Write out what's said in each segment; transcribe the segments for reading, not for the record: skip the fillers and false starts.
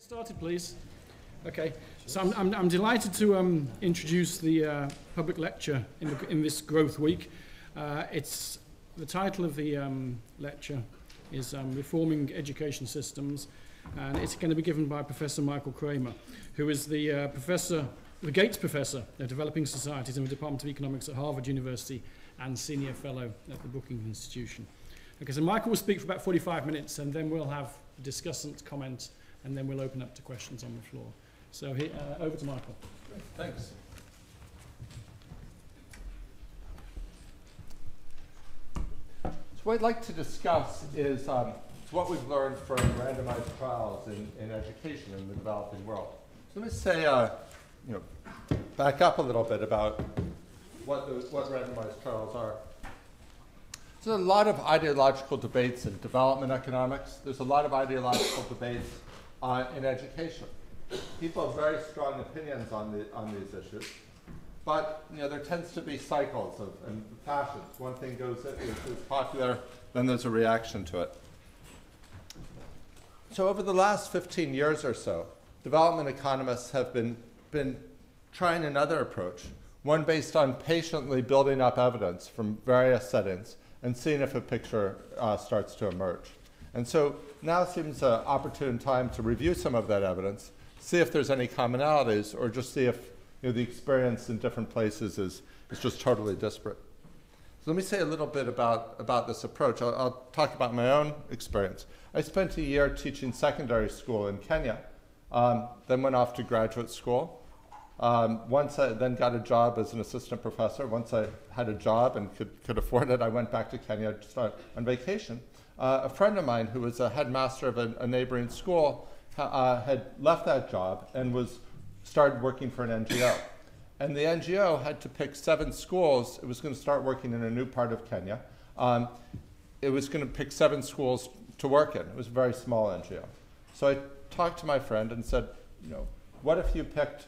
Started, please. Okay, so I'm delighted to introduce the public lecture in this Growth Week. It's the title of the lecture is Reforming Education Systems, and it's going to be given by Professor Michael Kremer, who is the Gates Professor of Developing Societies in the Department of Economics at Harvard University and Senior Fellow at the Brookings Institution. Okay, so Michael will speak for about 45 minutes, and then we'll have a discussant comment, and then we'll open up to questions on the floor. So over to Michael. Great, thanks. So what I'd like to discuss is what we've learned from randomized trials in education in the developing world. So let me say, back up a little bit about what randomized trials are. There's a lot of ideological debates in development economics. There's a lot of ideological debates in education. People have very strong opinions on these issues, but there tends to be cycles and fashions. One thing is popular, then there's a reaction to it. So over the last 15 years or so, development economists have been trying another approach, one based on patiently building up evidence from various settings and seeing if a picture starts to emerge. And so now seems an opportune time to review some of that evidence, see if there's any commonalities, or just see if the experience in different places is just totally disparate. So let me say a little bit about this approach. I'll talk about my own experience. I spent a year teaching secondary school in Kenya, then went off to graduate school. Once I then got a job as an assistant professor. Once I had a job and could afford it, I went back to Kenya to start on vacation. A friend of mine who was a headmaster of a neighboring school had left that job and started working for an NGO. And the NGO had to pick 7 schools. It was going to start working in a new part of Kenya. It was going to pick 7 schools to work in. It was a very small NGO. So I talked to my friend and said, what if you picked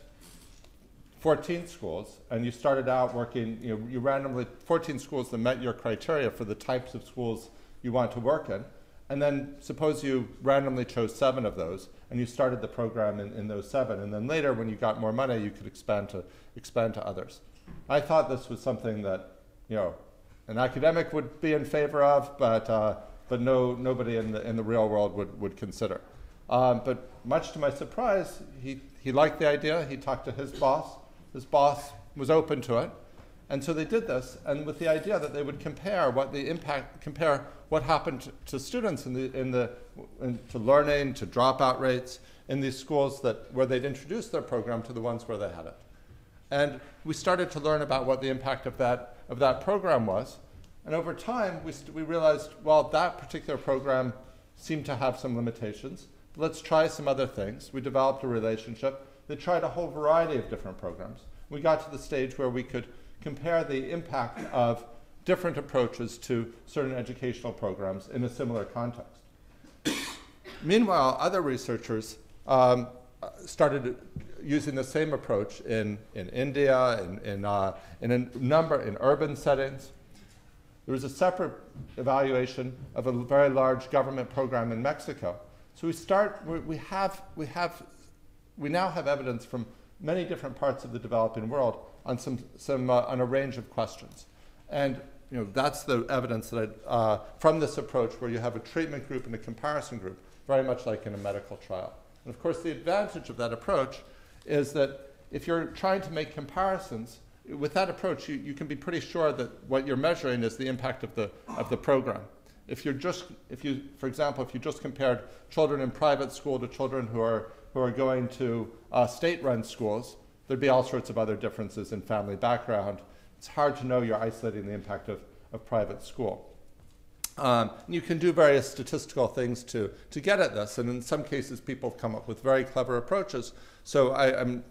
14 schools and you started out working, you randomly, 14 schools that met your criteria for the types of schools you want to work in, and then suppose you randomly chose 7 of those and you started the program in those 7, and then later when you got more money you could expand to others. I thought this was something that an academic would be in favor of, but nobody in the real world would consider. But much to my surprise, he liked the idea. He talked to his boss. His boss was open to it. And so they did this, and with the idea that they would compare what happened to students to learning, to dropout rates in these schools where they'd introduced their program to the ones where they had it. And we started to learn about what the impact of that program was. And over time, we realized, well, that particular program seemed to have some limitations. Let's try some other things. We developed a relationship. They tried a whole variety of different programs. We got to the stage where we could compare the impact of different approaches to certain educational programs in a similar context. Meanwhile, other researchers started using the same approach in India, in urban settings. There was a separate evaluation of a very large government program in Mexico. So we now have evidence from many different parts of the developing world on on a range of questions, and that's the evidence that from this approach, where you have a treatment group and a comparison group, very much like in a medical trial. And of course, the advantage of that approach is that if you're trying to make comparisons with that approach, you can be pretty sure that what you're measuring is the impact of the program. For example, if you just compared children in private school to children who are going to state-run schools, there'd be all sorts of other differences in family background. It's hard to know you're isolating the impact of private school. You can do various statistical things to get at this, and in some cases people have come up with very clever approaches. So I'm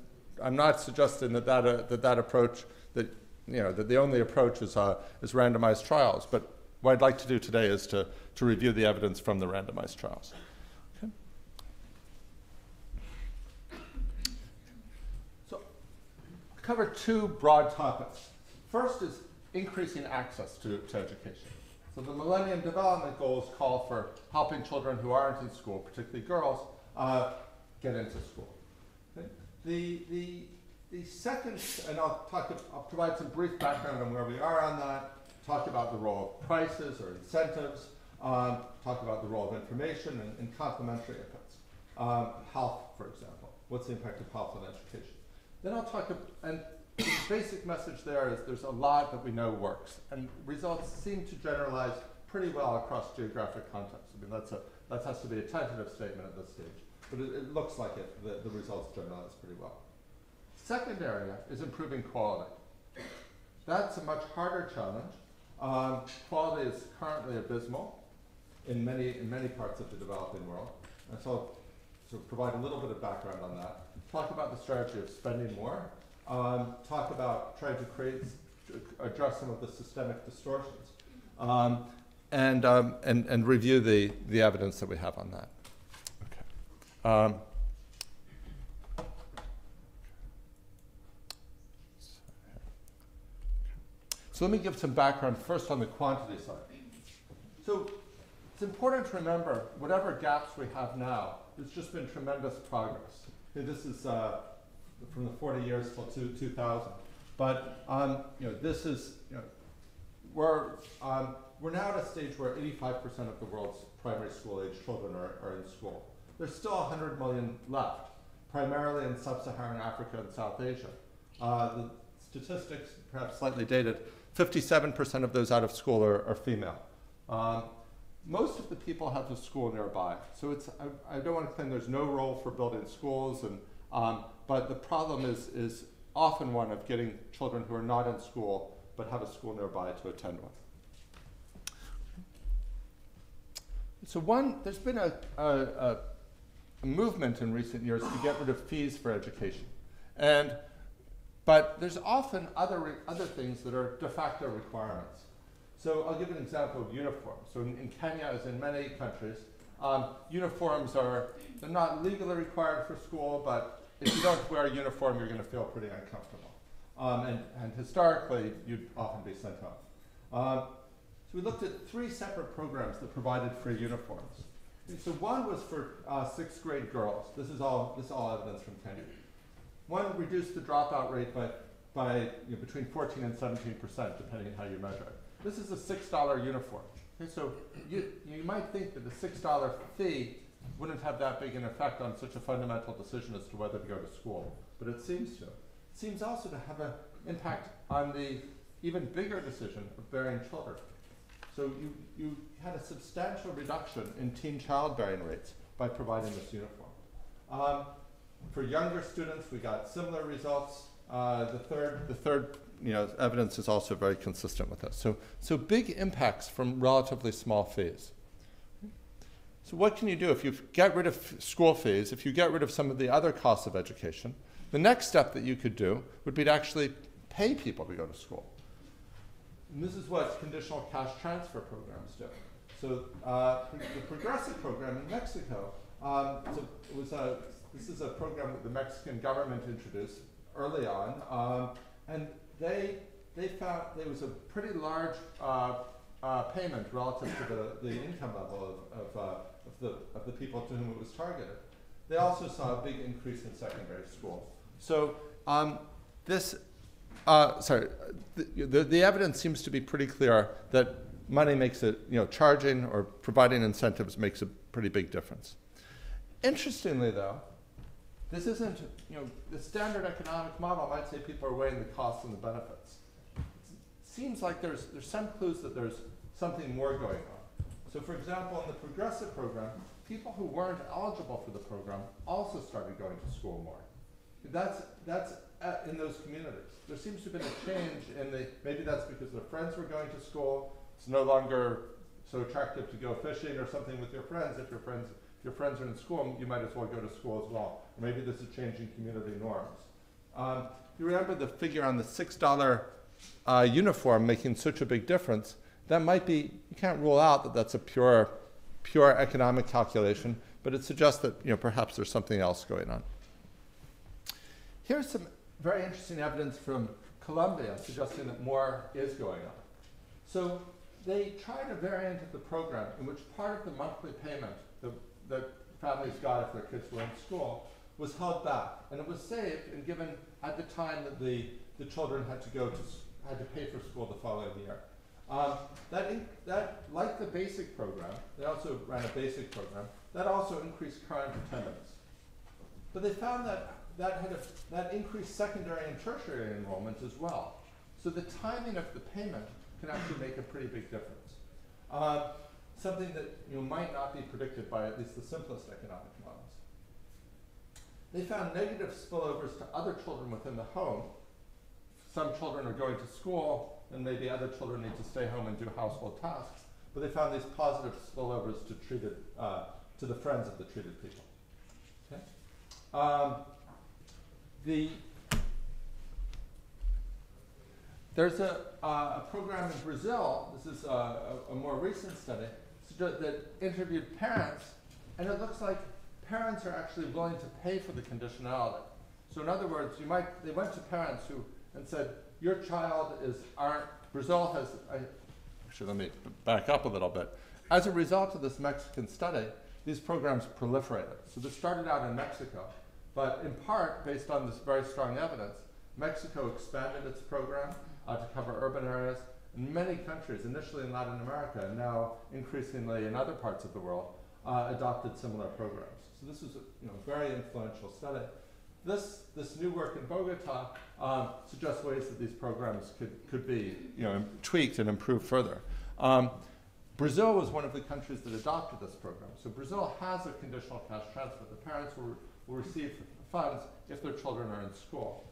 not suggesting that approach, that the only approach is randomized trials, but what I'd like to do today is to review the evidence from the randomized trials. Cover 2 broad topics. First is increasing access to education. So the Millennium Development Goals call for helping children who aren't in school, particularly girls, get into school. Okay? The second, and I'll provide some brief background on where we are on that, talk about the role of prices or incentives, talk about the role of information and complementary inputs. Health, for example. What's the impact of health on education? Then I'll talk, and the basic message there is there's a lot that we know works, and results seem to generalize pretty well across geographic contexts. I mean, that has to be a tentative statement at this stage, but it looks like the results generalize pretty well. Second area is improving quality. That's a much harder challenge. Quality is currently abysmal in many parts of the developing world, and so to provide a little bit of background on that, talk about the strategy of spending more, talk about trying to address some of the systemic distortions, and review the evidence that we have on that. Okay. So let me give some background first on the quantity side. So it's important to remember whatever gaps we have now, there's just been tremendous progress. Okay, this is from the 40 years till 2000. But this is, we're now at a stage where 85% of the world's primary school age children are in school. There's still 100 million left, primarily in sub-Saharan Africa and South Asia. The statistics, perhaps slightly dated, 57% of those out of school are female. Most of the people have a school nearby. So I don't want to claim there's no role for building schools, but the problem is often one of getting children who are not in school but have a school nearby to attend one. So there's been a movement in recent years to get rid of fees for education. But there's often other things that are de facto requirements. So I'll give an example of uniforms. So in Kenya, as in many countries, uniforms they're not legally required for school, but if you don't wear a uniform, you're going to feel pretty uncomfortable. And historically, you'd often be sent home. So we looked at 3 separate programs that provided free uniforms. And so one was for 6th grade girls. This is all evidence from Kenya. One reduced the dropout rate by between 14 and 17%, depending on how you measure it. This is a $6 uniform. Okay, so you might think that the $6 fee wouldn't have that big an effect on such a fundamental decision as to whether to go to school, but it seems to. It seems also to have an impact on the even bigger decision of bearing children. So you had a substantial reduction in teen childbearing rates by providing this uniform. For younger students, we got similar results. The third evidence is also very consistent with this. So big impacts from relatively small fees. So what can you do if you get rid of school fees, if you get rid of some of the other costs of education? The next step that you could do would be to actually pay people to go to school. And this is what conditional cash transfer programs do. So the Progressive program in Mexico, this is a program that the Mexican government introduced early on, and they found there was a pretty large payment relative to the income level of the people to whom it was targeted. They also saw a big increase in secondary school. So the evidence seems to be pretty clear that money makes it, charging or providing incentives makes a pretty big difference. Interestingly, though, this isn't, the standard economic model might say people are weighing the costs and the benefits. It seems like there's some clues that there's something more going on. So for example, in the Progressive program, people who weren't eligible for the program also started going to school more. That's in those communities. There seems to have been a change maybe that's because their friends were going to school. It's no longer so attractive to go fishing or something with your friends. If your friends are in school, you might as well go to school as well. Or maybe this is changing community norms. You remember the figure on the $6 uniform making such a big difference. That might be, you can't rule out that that's a pure economic calculation, but it suggests that perhaps there's something else going on. Here's some very interesting evidence from Colombia suggesting that more is going on. So they tried a variant of the program in which part of the monthly payment that families got if their kids were in school was held back, and it was saved and given at the time that the children had to pay for school the following year. That, like the basic program, they also ran a basic program, that also increased current attendance. But they found that increased secondary and tertiary enrollment as well. So the timing of the payment can actually make a pretty big difference. Something that might not be predicted by at least the simplest economic models. They found negative spillovers to other children within the home. Some children are going to school, and maybe other children need to stay home and do household tasks. But they found these positive spillovers to the friends of the treated people. Okay? There's a program in Brazil. This is a more recent study that interviewed parents, and it looks like parents are actually willing to pay for the conditionality. So in other words, they went to parents and said, your child Brazil has, actually let me back up a little bit. As a result of this Mexican study, these programs proliferated. So this started out in Mexico, but in part, based on this very strong evidence, Mexico expanded its program to cover urban areas. In many countries, initially in Latin America, and now increasingly in other parts of the world, adopted similar programs. So this is a very influential study. This new work in Bogota suggests ways that these programs could be tweaked and improved further. Brazil was one of the countries that adopted this program. So Brazil has a conditional cash transfer. The parents will receive funds if their children are in school.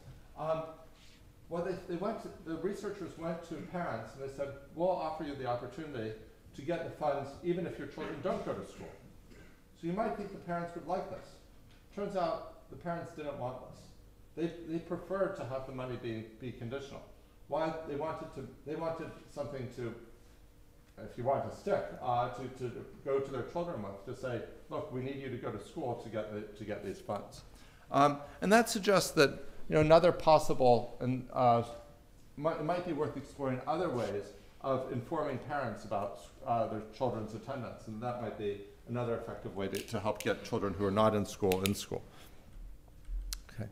The researchers went to parents and they said, we'll offer you the opportunity to get the funds even if your children don't go to school. So you might think the parents would like this. Turns out the parents didn't want this. They preferred to have the money be conditional. Why? They wanted something to, if you want to stick, to go to their children with, to say, look, we need you to go to school to get these funds. And that suggests that another possible, and it might be worth exploring other ways of informing parents about their children's attendance, and that might be another effective way to help get children who are not in school in school. Okay.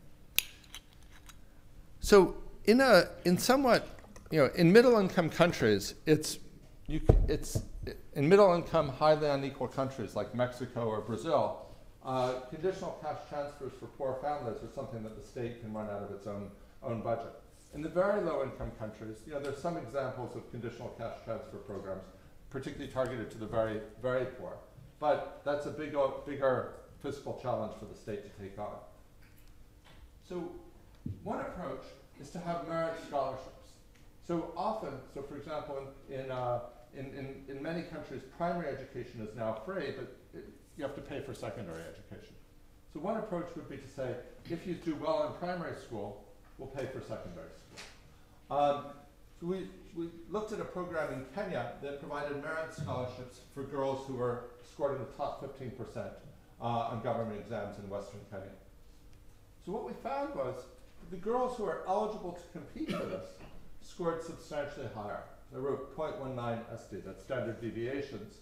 So in middle-income countries, in middle-income, highly unequal countries like Mexico or Brazil, conditional cash transfers for poor families are something that the state can run out of its own budget. In the very low-income countries, there's some examples of conditional cash transfer programs, particularly targeted to the very, very poor. But that's a bigger fiscal challenge for the state to take on. So one approach is to have merit scholarships. So often, for example, in many countries, primary education is now free, but you have to pay for secondary education. So one approach would be to say, if you do well in primary school, we'll pay for secondary school. So we looked at a program in Kenya that provided merit scholarships for girls who were scored in the top 15% on government exams in Western Kenya. So what we found was the girls who are eligible to compete for this scored substantially higher. I wrote 0.19 SD, that's standard deviations.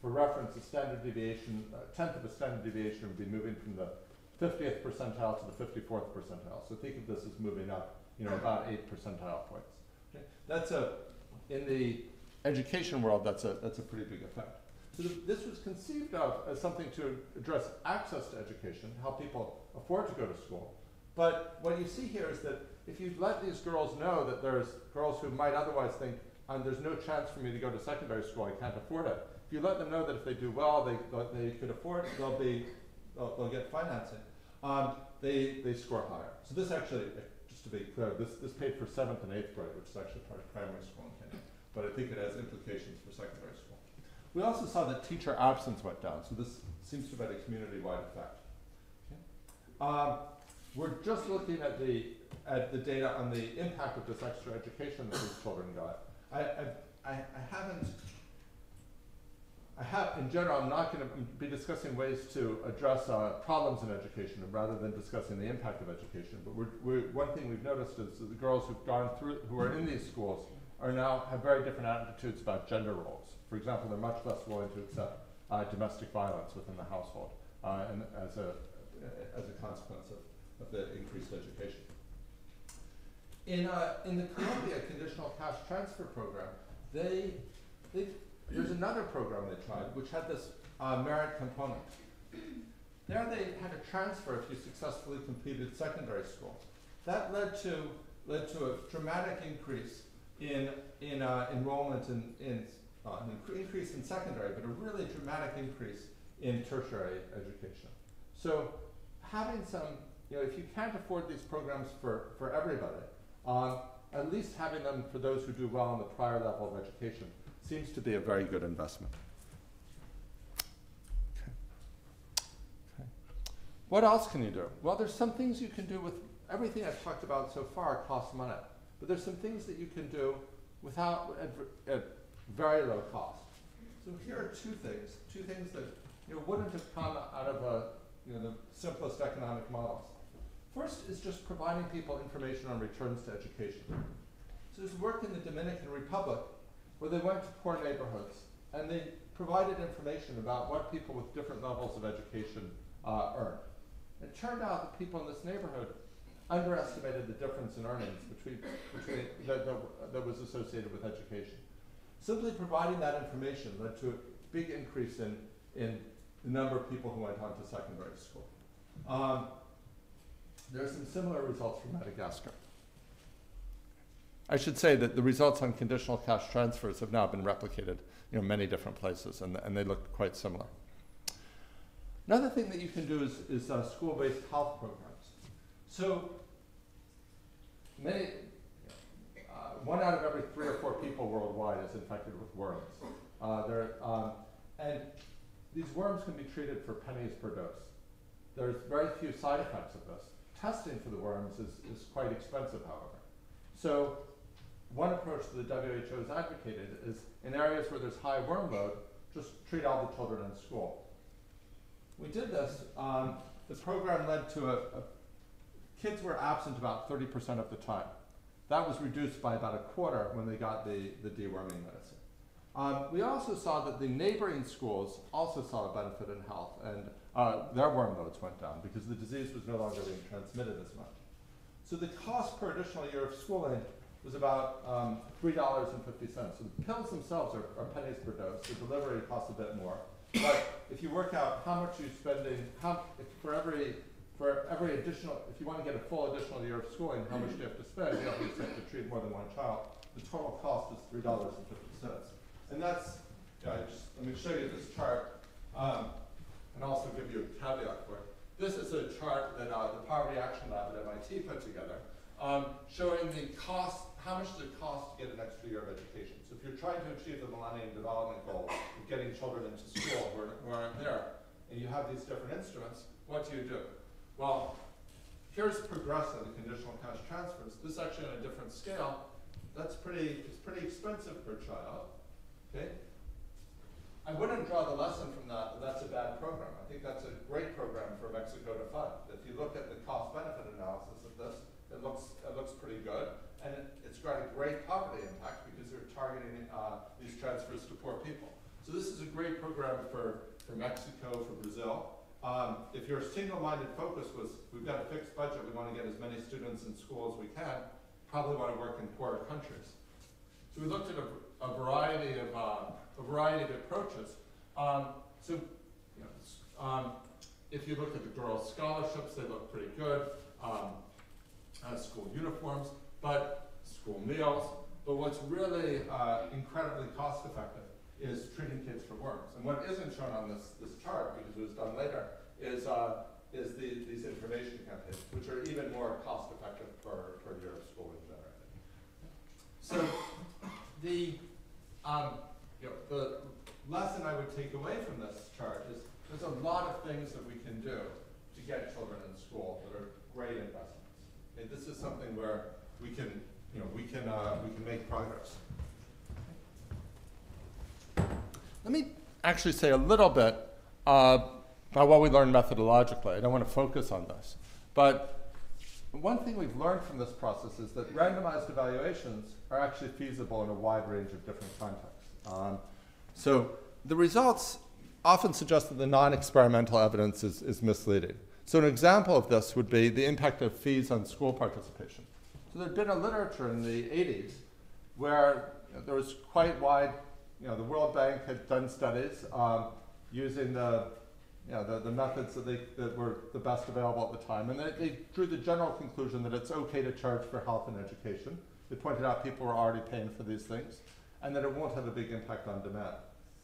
For reference, a standard deviation, a tenth of a standard deviation would be moving from the 50th percentile to the 54th percentile. So think of this as moving up, about 8 percentile points. Okay? That's in the education world, that's a pretty big effect. So this was conceived of as something to address access to education, help people afford to go to school. But what you see here is that if you let these girls know that there's girls who might otherwise think, there's no chance for me to go to secondary school, I can't afford it. If you let them know that if they do well, they could afford it, they'll get financing, they score higher. So this actually, just to be clear, this paid for 7th and 8th grade, which is actually part of primary school in Kenya. But I think it has implications for secondary school. We also saw that teacher absence went down, so this seems to have had a community-wide effect. Okay. We're just looking at the data on the impact of this extra education that these children got. In general, I'm not going to be discussing ways to address problems in education rather than discussing the impact of education. But one thing we've noticed is that the girls who are in these schools have very different attitudes about gender roles. For example, they're much less willing to accept domestic violence within the household and as as a consequence of the increased education. In the Columbia Conditional Cash Transfer Program, there's another program they tried which had this merit component. There they had a transfer if you successfully completed secondary school. That led to a dramatic increase in enrollment in an increase in secondary, but a really dramatic increase in tertiary education. So having some, if you can't afford these programs for everybody, at least having them for those who do well in the prior level of education seems to be a very good investment. Okay. What else can you do? Well, there's some things you can do with everything I've talked about so far costs money, but there's some things that you can do at very low cost. So here are two things that wouldn't have come out of the simplest economic models. First is just providing people information on returns to education. So there's work in the Dominican Republic where they went to poor neighborhoods and they provided information about what people with different levels of education earned. It turned out that people in this neighborhood underestimated the difference in earnings that was associated with education. Simply providing that information led to a big increase in the number of people who went on to secondary school. There are some similar results from Madagascar. I should say that the results on conditional cash transfers have now been replicated in many different places, and they look quite similar. Another thing that you can do is school-based health programs. So one out of every 3 or 4 people worldwide is infected with worms. And these worms can be treated for pennies per dose. There's very few side effects of this. Testing for the worms is quite expensive, however. So one approach that the WHO has advocated is in areas where there's high worm load, just treat all the children in school. We did this. The program led to kids were absent about 30% of the time. That was reduced by about a quarter when they got the deworming medicine. We also saw that the neighboring schools also saw a benefit in health, and their worm loads went down because the disease was no longer being transmitted as much. So the cost per additional year of schooling was about $3.50. So the pills themselves are pennies per dose. The delivery costs a bit more. But if you work out how much you're spending, for every additional, if you want to get a full additional year of schooling, how much do you have to spend? You obviously have to treat more than one child. The total cost is $3.50. And that's, let me show you this chart, and also give you a caveat for it. This is a chart that the Poverty Action Lab at MIT put together, showing the cost, how much does it cost to get an extra year of education. So if you're trying to achieve the Millennium Development Goal of getting children into school who aren't there, and you have these different instruments, what do you do? Well, here's Progressive, the conditional cash transfers. This is actually on a different scale. It's pretty expensive per child. Okay? I wouldn't draw the lesson from that that's a bad program. I think that's a great program for Mexico to fund. If you look at the cost-benefit analysis of this, it looks pretty good, and it's got a great poverty impact because they're targeting these transfers to poor people. So this is a great program for Mexico, for Brazil. If your single-minded focus was, we've got a fixed budget, we want to get as many students in school as we can, probably want to work in poorer countries. So we looked at a variety of approaches. If you look at the girls' scholarships, they look pretty good. School uniforms, but school meals. But what's really incredibly cost-effective is treating kids for worms. And what isn't shown on this chart, because it was done later, is these information campaigns, which are even more cost-effective per year of schooling generated. So the lesson I would take away from this chart is there's a lot of things that we can do to get children in school that are great investments. Okay, this is something where we can make progress. Let me actually say a little bit about what we learned methodologically. I don't want to focus on this, but one thing we've learned from this process is that randomized evaluations are actually feasible in a wide range of different contexts. So the results often suggest that the non-experimental evidence is misleading. So an example of this would be the impact of fees on school participation. So there'd been a literature in the 80s where there was quite wide, the World Bank had done studies using the methods that were the best available at the time, and they drew the general conclusion that it's okay to charge for health and education. They pointed out people were already paying for these things, and that it won't have a big impact on demand.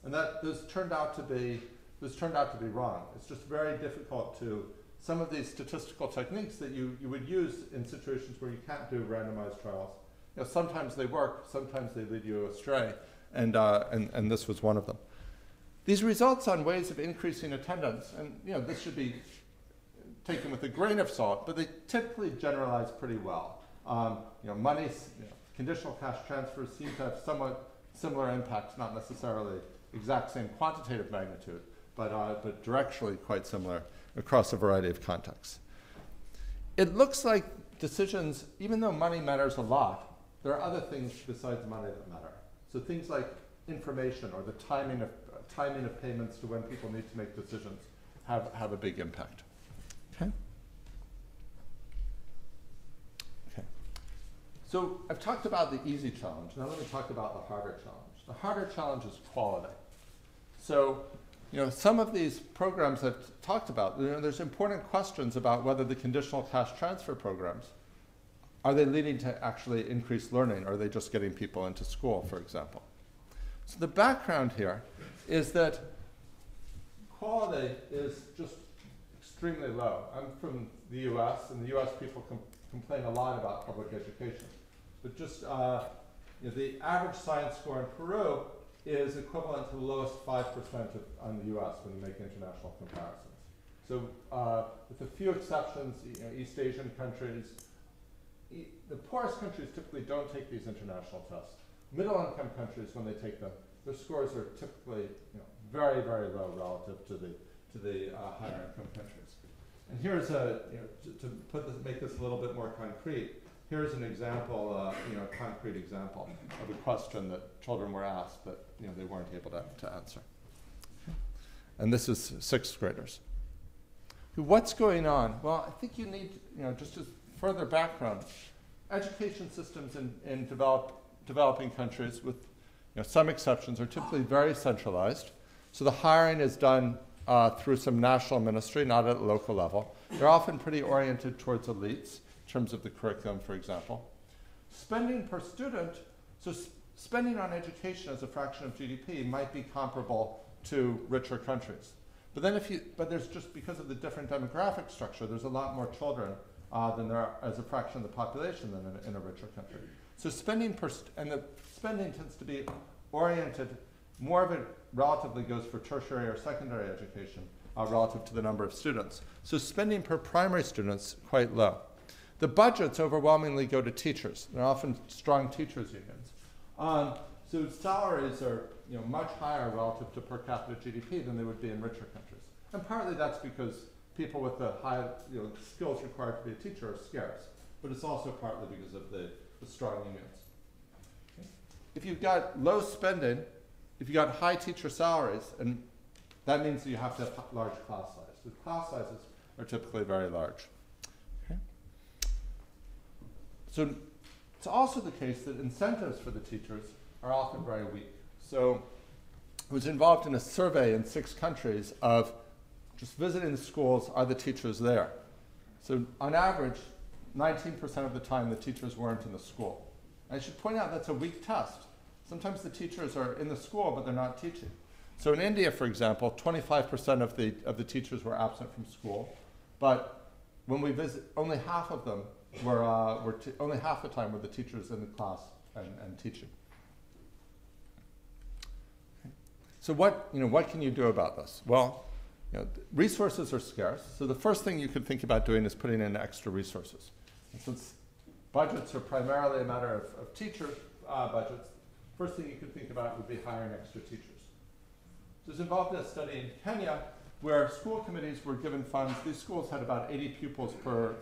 And that this turned out to be wrong. It's just very difficult to, some of these statistical techniques that you would use in situations where you can't do randomized trials, sometimes they work, sometimes they lead you astray, and this was one of them. These results on ways of increasing attendance, and this should be taken with a grain of salt, but they typically generalize pretty well. Money, conditional cash transfers seem to have somewhat similar impacts, not necessarily exact same quantitative magnitude, but directionally quite similar across a variety of contexts. It looks like decisions, even though money matters a lot, there are other things besides money that matter. So things like information or the timing of payments to when people need to make decisions have a big impact. Okay? Okay. So I've talked about the easy challenge. Now let me talk about the harder challenge. The harder challenge is quality. So, some of these programs I've talked about, there's important questions about whether the conditional cash transfer programs, are they leading to actually increased learning, or are they just getting people into school, for example? So the background here is that quality is just extremely low. I'm from the US, and the US people complain a lot about public education. But just the average science score in Peru is equivalent to the lowest 5% on the US when you make international comparisons. So with a few exceptions, East Asian countries, the poorest countries typically don't take these international tests. Middle-income countries, when they take them, their scores are typically very, very low relative to the higher-income countries. And here's make this a little bit more concrete. Here's an example, a concrete example of a question that children were asked that they weren't able to answer. And this is 6th graders. What's going on? Well, I think you need, just as further background, education systems in developing countries, with some exceptions, are typically very centralized. So the hiring is done through some national ministry, not at a local level. They're often pretty oriented towards elites in terms of the curriculum, for example. Spending per student, so spending on education as a fraction of GDP might be comparable to richer countries. But then but there's just, because of the different demographic structure, there's a lot more children than there are as a fraction of the population than in a richer country. So spending and the spending tends to be oriented, more of it relatively goes for tertiary or secondary education relative to the number of students. So spending per primary student is quite low. The budgets overwhelmingly go to teachers. They're often strong teachers unions. So salaries are much higher relative to per capita GDP than they would be in richer countries. And partly that's because people with the high skills required to be a teacher are scarce. But it's also partly because of the strong unions. Okay. If you've got low spending, if you've got high teacher salaries, and that means that you have to have large class sizes. The class sizes are typically very large. Okay. So it's also the case that incentives for the teachers are often very weak. So I was involved in a survey in 6 countries of just visiting the schools, are the teachers there? So on average, 19% of the time the teachers weren't in the school. And I should point out that's a weak test. Sometimes the teachers are in the school, but they're not teaching. So in India, for example, 25% of the teachers were absent from school, but when we visit, only half of them only half the time were the teachers in the class and teaching. Okay. So what can you do about this? Well, resources are scarce. So the first thing you could think about doing is putting in extra resources. And since budgets are primarily a matter of teacher budgets, first thing you could think about would be hiring extra teachers. So this involved a study in Kenya where school committees were given funds. These schools had about 80 pupils per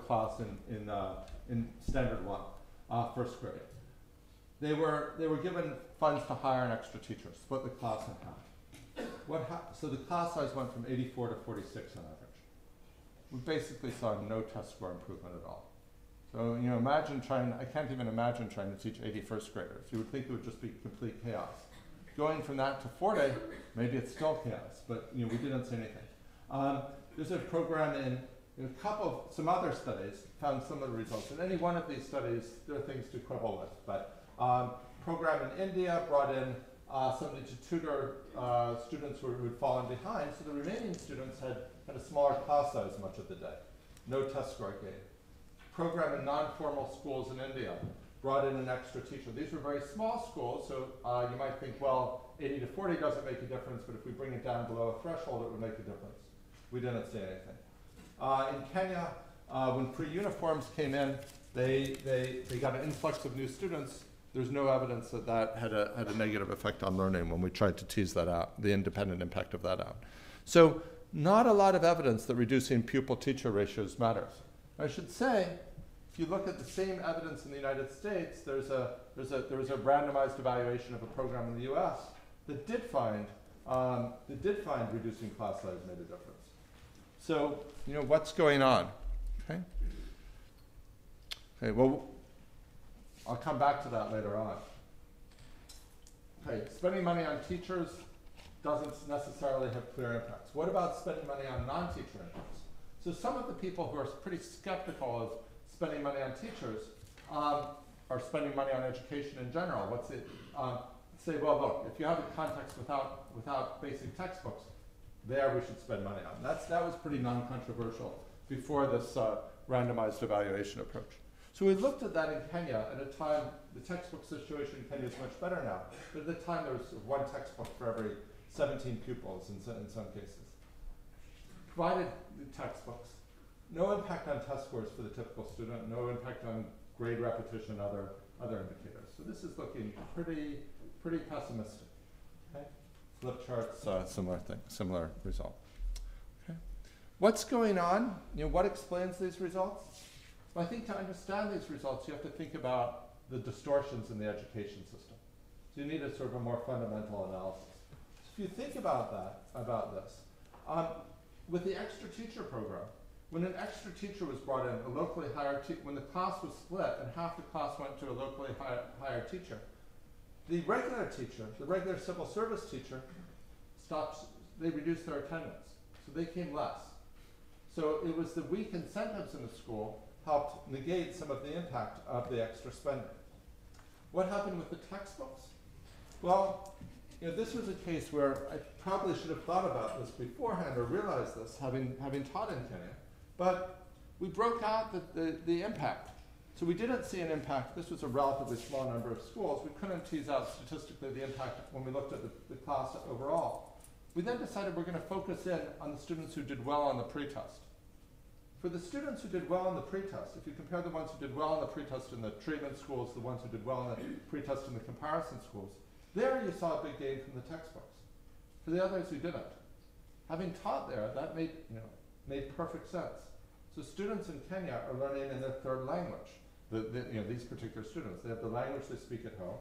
class in Standard 1, first grade. They were given funds to hire an extra teacher, split the class in half. So the class size went from 84 to 46 on average. we basically saw no test score improvement at all. So, you know, imagine trying, I can't even imagine trying to teach 81st graders. You would think it would just be complete chaos. Going from that to 4-day, maybe it's still chaos, but, you know, we didn't see anything. There's a program in some other studies found similar results. In any one of these studies, there are things to quibble with, but program in India brought in somebody to tutor students who had fallen behind, so the remaining students had a smaller class size much of the day. No test score gain. Program in non-formal schools in India brought in an extra teacher. These were very small schools, so you might think, well, 80 to 40 doesn't make a difference, but if we bring it down below a threshold, it would make a difference. We didn't see anything. In Kenya, when pre-uniforms came in, they got an influx of new students. There's no evidence that that had a negative effect on learning when we tried to tease that out, the independent impact of that out. So not a lot of evidence that reducing pupil-teacher ratios matters. I should say, if you look at the same evidence in the United States, there was a randomized evaluation of a program in the U.S. that did find reducing class size made a difference. So, you know, what's going on? Okay. Okay. Well, I'll come back to that later on. Okay. Spending money on teachers doesn't necessarily have clear impacts. What about spending money on non-teacher impacts? So some of the people who are pretty skeptical of spending money on teachers are spending money on education in general. What's it? Say, well, look, if you have a context without basic textbooks, there we should spend money on. That was pretty non-controversial before this randomized evaluation approach. So we looked at that in Kenya at a time. The textbook situation in Kenya is much better now, but at the time there was one textbook for every 17 pupils in some cases. Provided the textbooks, no impact on test scores for the typical student, no impact on grade repetition, other indicators. So this is looking pretty pessimistic. Okay? Flip charts, similar result. Okay. What's going on? You know, what explains these results? Well, I think to understand these results, you have to think about the distortions in the education system. So you need a sort of a more fundamental analysis. So if you think about this, with the extra teacher program, when an extra teacher was brought in, a locally hired when the class was split and half the class went to a locally hired teacher, the regular teacher, the regular civil service teacher, they reduced their attendance. So they came less. So it was the weak incentives in the school helped negate some of the impact of the extra spending. What happened with the textbooks? Well, you know, this was a case where I probably should have thought about this beforehand or realized this, having taught in Kenya. But we broke out the impact. So we didn't see an impact. This was a relatively small number of schools. We couldn't tease out statistically the impact when we looked at the class overall. We then decided we're going to focus in on the students who did well on the pretest. For the students who did well on the pretest, if you compare the ones who did well on the pretest in the treatment schools, the ones who did well on the pretest in the comparison schools, there you saw a big gain from the textbooks. For the others who didn't, having taught there, that made perfect sense. So students in Kenya are learning in their third language. These particular students, they have the language they speak at home,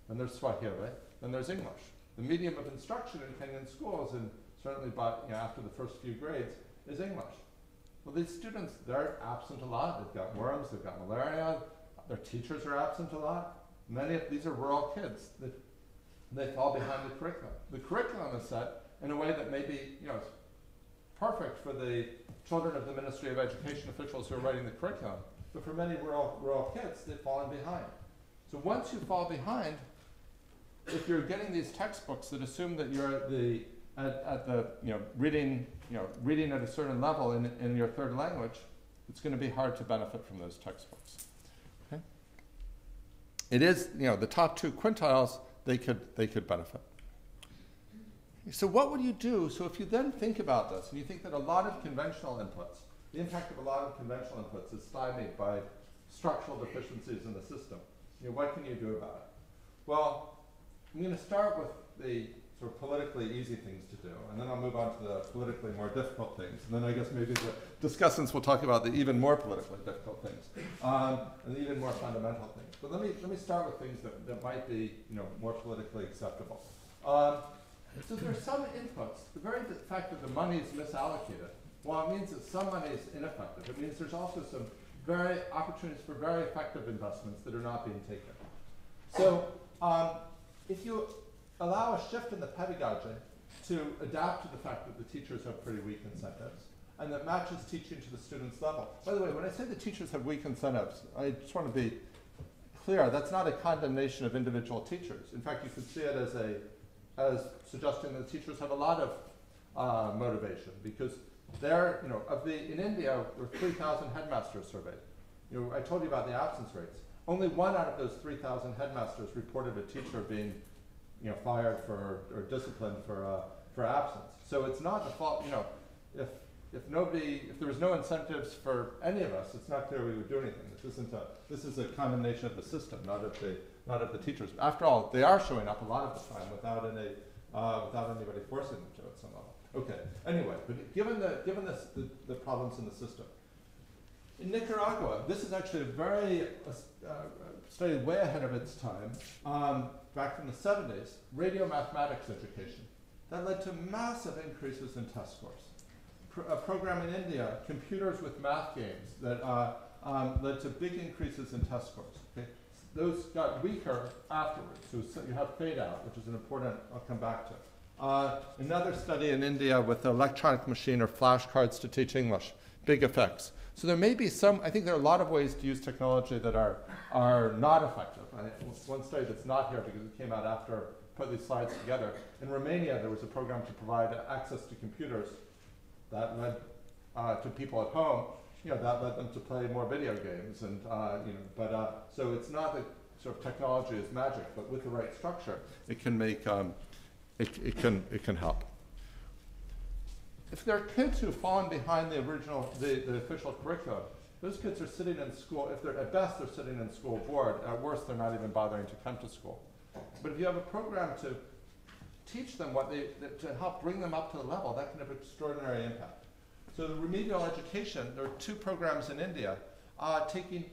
then there's Swahili, then there's English. The medium of instruction in Kenyan schools, and certainly after the first few grades, is English. Well, these students, they're absent a lot. They've got worms, they've got malaria, their teachers are absent a lot. Many of these are rural kids. They fall behind the curriculum. The curriculum is set in a way that may be perfect for the children of the Ministry of Education officials who are writing the curriculum. But for many rural kids, they've fallen behind. So once you fall behind, if you're getting these textbooks that assume that you're at the reading at a certain level in your third language, it's going to be hard to benefit from those textbooks. Okay? It is the top 2 quintiles they could benefit. So what would you do? So if you then think about this and you think that a lot of conventional inputs, the impact of a lot of conventional inputs is stymied by structural deficiencies in the system, what can you do about it? Well, I'm going to start with the sort of politically easy things to do, and then I'll move on to the politically more difficult things, and then I guess maybe the discussants will talk about the even more politically difficult things, and the even more fundamental things. But let me start with things that might be more politically acceptable. So there's some inputs. The very fact that the money is misallocated while it means that some money is ineffective, it means there's also some opportunities for very effective investments that are not being taken. So if you allow a shift in the pedagogy to adapt to the fact that the teachers have pretty weak incentives, and that matches teaching to the student's level. By the way, when I say the teachers have weak incentives, I just want to be clear, that's not a condemnation of individual teachers. In fact, you could see it as suggesting that teachers have a lot of motivation, because in India, there were 3,000 headmasters surveyed. I told you about the absence rates. Only 1 out of those 3,000 headmasters reported a teacher being fired or disciplined for absence. So it's not the fault, if there was no incentives for any of us, it's not clear we would do anything. This is a condemnation of the system, not of the teachers. After all, they are showing up a lot of the time without anybody forcing them to at some level. Okay. Anyway, but given the problems in the system, in Nicaragua, this is actually a study way ahead of its time. Back in the 70s, radio mathematics education that led to massive increases in test scores. A program in India, computers with math games, that led to big increases in test scores. Okay? Those got weaker afterwards, so you have fade out, which is an important, I'll come back to. Another study in India with the electronic machine or flashcards to teach English, big effects. So there may be I think there are a lot of ways to use technology that are not effective. One study that's not here because it came out after I put these slides together. In Romania, there was a program to provide access to computers that led to people at home, that led them to play more video games, and so it's not that sort of technology is magic, but with the right structure, it can make it can help. If there are kids who've fallen behind the official curriculum, those kids are sitting in school. At best they're sitting in school bored. At worst, they're not even bothering to come to school. But if you have a program to teach them to help bring them up to the level, that can have extraordinary impact. So the remedial education, there are 2 programs in India taking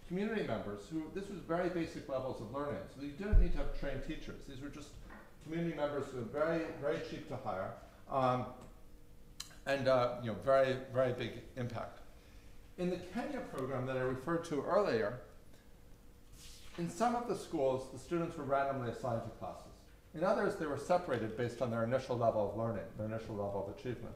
community members this was very basic levels of learning. So you didn't need to have trained teachers. These were just community members who were very, very cheap to hire, and very, very big impact. In the Kenya program that I referred to earlier, in some of the schools, the students were randomly assigned to classes. In others, they were separated based on their initial level of learning, their initial level of achievement.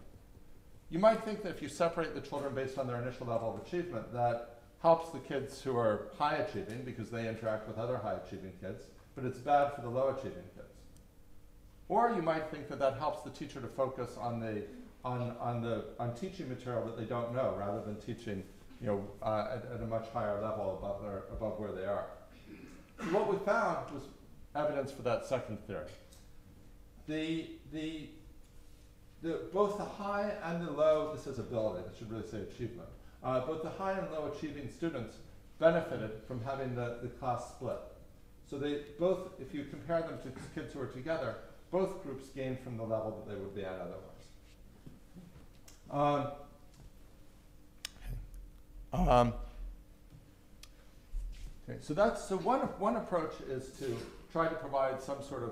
You might think that if you separate the children based on their initial level of achievement, that helps the kids who are high achieving because they interact with other high achieving kids, but it's bad for the low achieving kids. Or you might think that helps the teacher to focus on teaching material that they don't know, rather than teaching at a much higher level above where they are. So what we found was evidence for that second theory. Both the high and the low, this is ability, I should really say achievement, both the high and low achieving students benefited from having the class split. So they both, if you compare them to kids who are together, both groups gained from the level that they would be at otherwise. Okay, so one approach is to try to provide some sort of,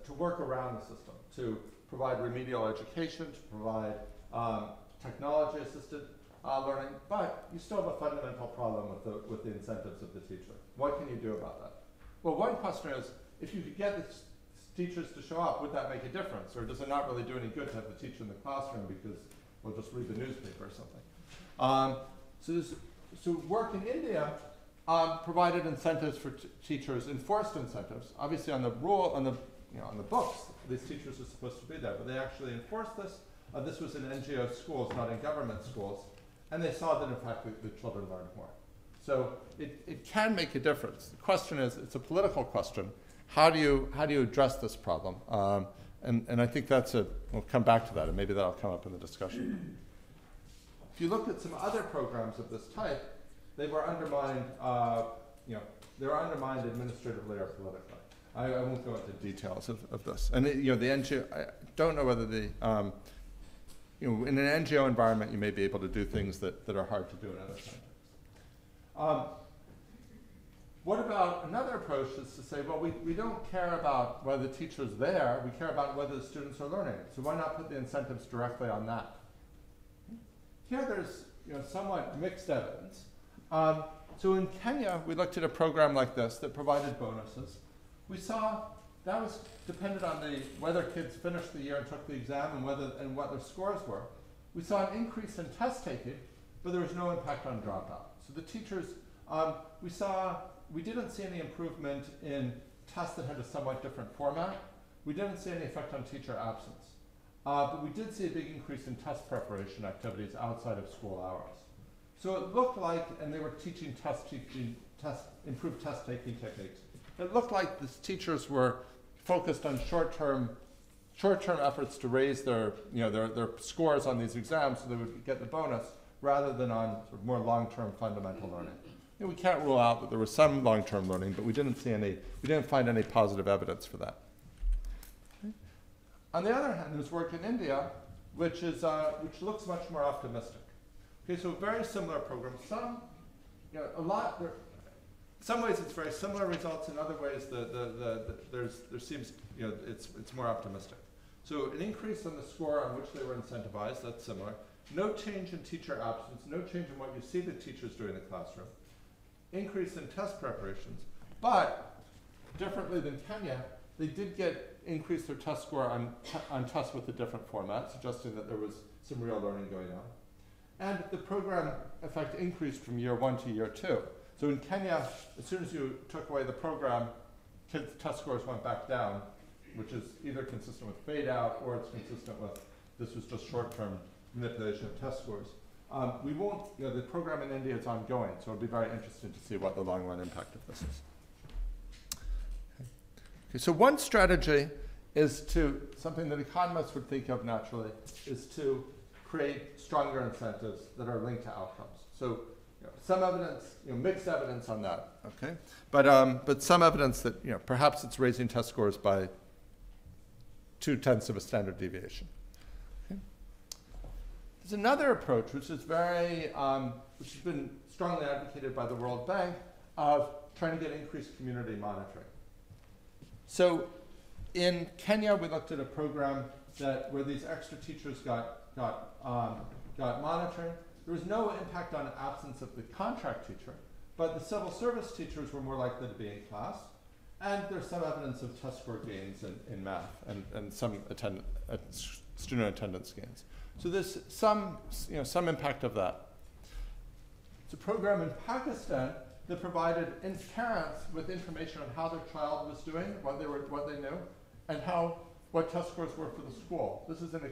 to work around the system, to provide remedial education, to provide technology-assisted learning, but you still have a fundamental problem with the incentives of the teacher. What can you do about that? Well, one question is, if you could get the teachers to show up, would that make a difference? Or does it not really do any good to have the teacher in the classroom because we'll just read the newspaper or something? So work in India provided incentives for teachers, enforced incentives. Obviously on the books, these teachers are supposed to be there, but they actually enforced this. This was in NGO schools, not in government schools, and they saw that in fact the children learned more. So it can make a difference. The question is, it's a political question. How do you address this problem? And I think we'll come back to that, and maybe that'll come up in the discussion. If you look at some other programs of this type, they were undermined, they were undermined administratively or politically. I won't go into details of this. And the NGO, I don't know whether in an NGO environment, you may be able to do things that are hard to do in other contexts. What about another approach is to say, well, we don't care about whether the teacher's there, we care about whether the students are learning. So why not put the incentives directly on that? here there's somewhat mixed evidence. So in Kenya, we looked at a program like this that provided bonuses. We saw that was dependent on whether kids finished the year and took the exam and what their scores were. We saw an increase in test taking, but there was no impact on dropout. So the teachers, we didn't see any improvement in tests that had a somewhat different format. We didn't see any effect on teacher absence. But we did see a big increase in test preparation activities outside of school hours. So it looked like, and they were teaching improved test-taking techniques. It looked like the teachers were focused on short-term efforts to raise their scores on these exams so they would get the bonus, rather than on sort of more long-term fundamental learning. We can't rule out that there was some long-term learning, but we didn't find any positive evidence for that. Okay. On the other hand, there's work in India, which looks much more optimistic. Okay, so very similar program. Some ways it's very similar results. In other ways, there seems it's more optimistic. So an increase on the score on which they were incentivized. That's similar. No change in teacher absence. No change in what you see the teachers do in the classroom. Increase in test preparations, but differently than Kenya, they did increase their test score on tests with a different format, suggesting that there was some real learning going on. And the program effect increased from year 1 to year 2. So in Kenya, as soon as you took away the program, kids' test scores went back down, which is either consistent with fade out or it's consistent with this was just short-term manipulation of test scores. The program in India is ongoing, so it'll be very interesting to see what the long-run impact of this is. Okay, so one strategy is something that economists would think of naturally, is to create stronger incentives that are linked to outcomes. So some evidence, mixed evidence on that, okay? But some evidence that, perhaps it's raising test scores by 0.2 of a standard deviation. Okay? There's another approach which is which has been strongly advocated by the World Bank of trying to get increased community monitoring. So in Kenya, we looked at a program where these extra teachers got monitoring. There was no impact on absence of the contract teacher, but the civil service teachers were more likely to be in class. And there's some evidence of test score gains in math and some student attendance gains. So there's some impact of that. It's a program in Pakistan that provided parents with information on how their child was doing, what they knew, and what test scores were for the school. This is in a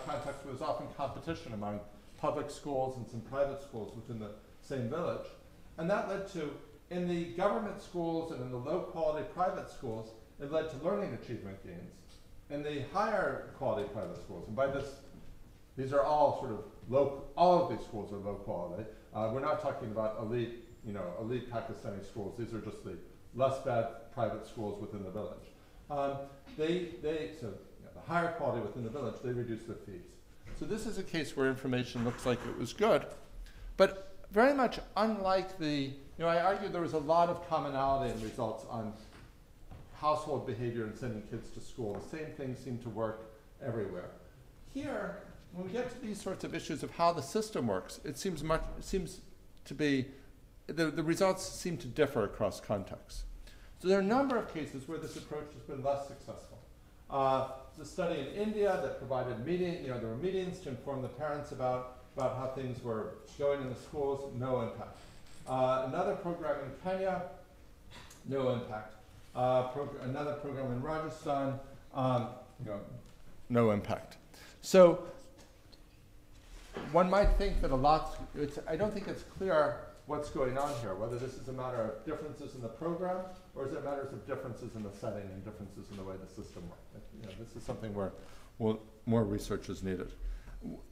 context where there's often competition among public schools and some private schools within the same village. And that led to, in the government schools and in the low-quality private schools, it led to learning achievement gains. In the higher quality private schools, and by this, these are all sort of all of these schools are low quality. We're not talking about elite Pakistani schools. These are just the less bad private schools within the village. The higher quality within the village, they reduce their fees. So this is a case where information looks like it was good, but very much unlike I argued there was a lot of commonality in results on household behavior and sending kids to school. The same things seem to work everywhere. Here, when we get to these sorts of issues of how the system works, it seems to be, the results seem to differ across contexts. So there are a number of cases where this approach has been less successful. There's a study in India that provided there were meetings to inform the parents about how things were going in the schools, no impact. Another program in Kenya, no impact. Another program in Rajasthan, no impact. So one might think that I don't think it's clear what's going on here, whether this is a matter of differences in the program or is it matters of differences in the setting and differences in the way the system works. This is something where more research is needed.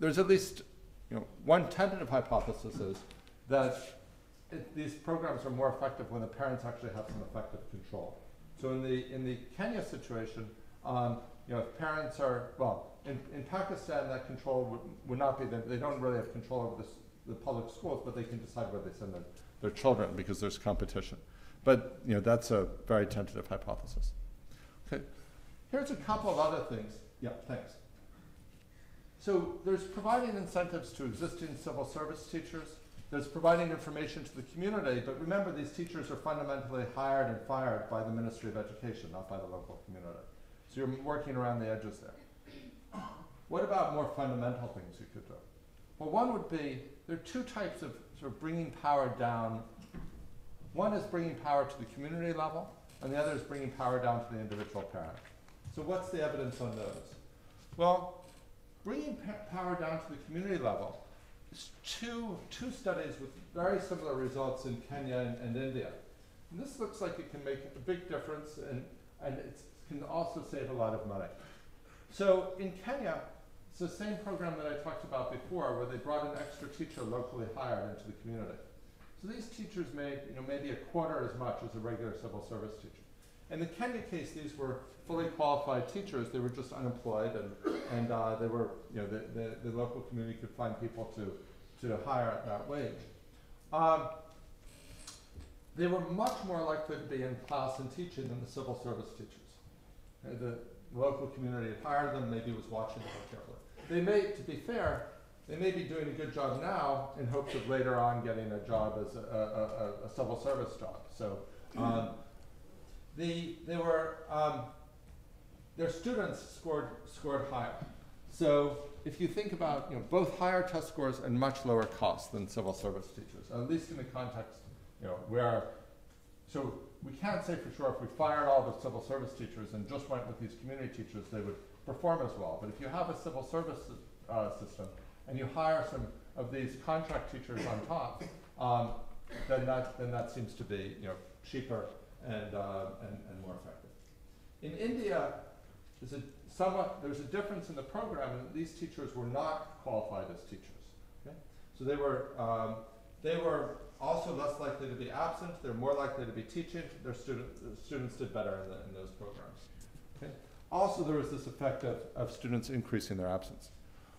There's at least one tentative hypothesis is that these programs are more effective when the parents actually have some effective control. So in the Kenya situation, if parents are, in Pakistan that control would not be, they don't really have control over the public schools, but they can decide where they send their children because there's competition. But that's a very tentative hypothesis. Okay, here's a couple of other things. Yeah, thanks. So there's providing incentives to existing civil service teachers. There's providing information to the community, but remember these teachers are fundamentally hired and fired by the Ministry of Education, not by the local community. So you're working around the edges there. What about more fundamental things you could do? Well, one would be, there are two types of sort of bringing power down. One is bringing power to the community level, and the other is bringing power down to the individual parent. So what's the evidence on those? Well, bringing power down to the community level, two studies with very similar results in Kenya and India. And this looks like it can make a big difference and it can also save a lot of money. So in Kenya, it's the same program that I talked about before where they brought an extra teacher locally hired into the community. So these teachers made maybe a quarter as much as a regular civil service teacher. In the Kenya case, these were fully qualified teachers. They were just unemployed, and they were, the local community could find people to hire at that wage. They were much more likely to be in class and teaching than the civil service teachers. The local community had hired them, maybe was watching them carefully. They may, to be fair, they may be doing a good job now in hopes of later on getting a job as a civil service job. So. Their students scored higher. So if you think about both higher test scores and much lower costs than civil service teachers, at least in the context so we can't say for sure if we fired all the civil service teachers and just went with these community teachers, they would perform as well. But if you have a civil service system and you hire some of these contract teachers on top, then that seems to be cheaper and more effective. In India, there's a difference in the program, and these teachers were not qualified as teachers. Okay? So they were also less likely to be absent. They're more likely to be teaching. The students did better in those programs. Okay? Also, there was this effect of students increasing their absence.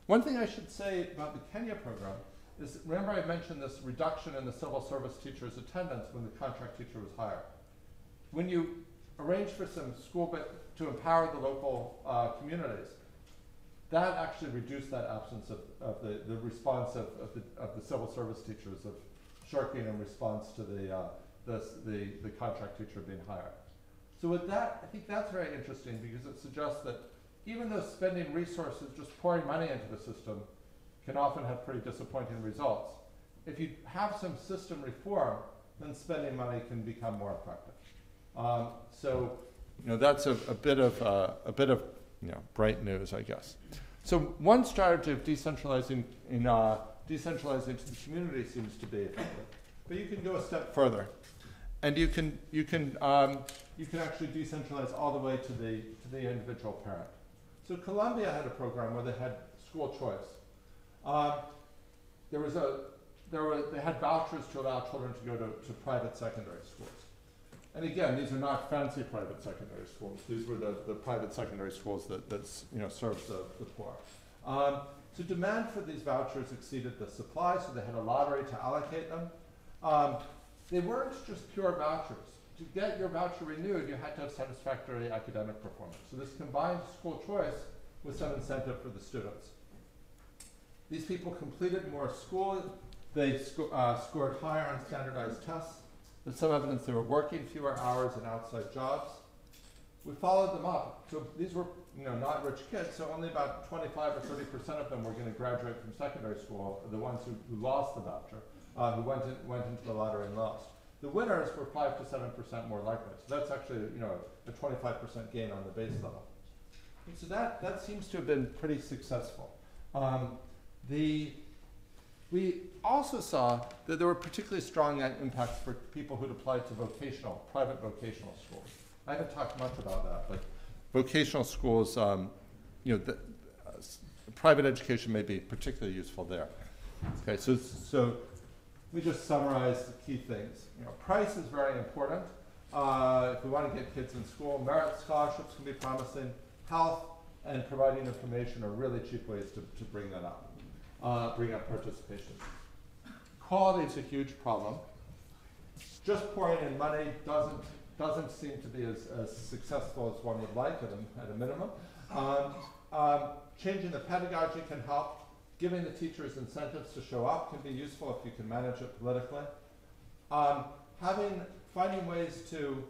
One thing I should say about the Kenya program is, remember I mentioned this reduction in the civil service teacher's attendance when the contract teacher was hired. When you arrange for some school to empower the local communities, that actually reduced that absence of the response of the civil service teachers of shirking in response to the contract teacher being hired. So with that, I think that's very interesting because it suggests that even though spending resources, just pouring money into the system, can often have pretty disappointing results, if you have some system reform, then spending money can become more effective. So, that's a bit of bright news, I guess. So one strategy of decentralizing to the community seems to be effective, but you can go a step further, and you can actually decentralize all the way to the individual parent. So Colombia had a program where they had school choice. They had vouchers to allow children to go to private secondary schools. And again, these are not fancy private secondary schools. These were the private secondary schools that served the poor. So demand for these vouchers exceeded the supply, so they had a lottery to allocate them. They weren't just pure vouchers. To get your voucher renewed, you had to have satisfactory academic performance. So this combined school choice with some incentive for the students. These people completed more school. They scored higher on standardized tests. There's some evidence they were working fewer hours in outside jobs. We followed them up. So these were not rich kids, so only about 25 or 30% of them were going to graduate from secondary school, the ones who lost the voucher, who went into the lottery and lost. The winners were 5 to 7% more likely. So that's actually a 25% gain on the base level. And so that seems to have been pretty successful. We also saw that there were particularly strong impacts for people who'd applied to private vocational schools. I haven't talked much about that, but vocational schools, private education may be particularly useful there. Okay, so we just summarize the key things. Price is very important. If we want to get kids in school, merit scholarships can be promising. Health and providing information are really cheap ways to bring that up. Bring up participation. Quality is a huge problem. Just pouring in money doesn't seem to be as successful as one would like at a minimum. changing the pedagogy can help. Giving the teachers incentives to show up can be useful if you can manage it politically. Finding ways to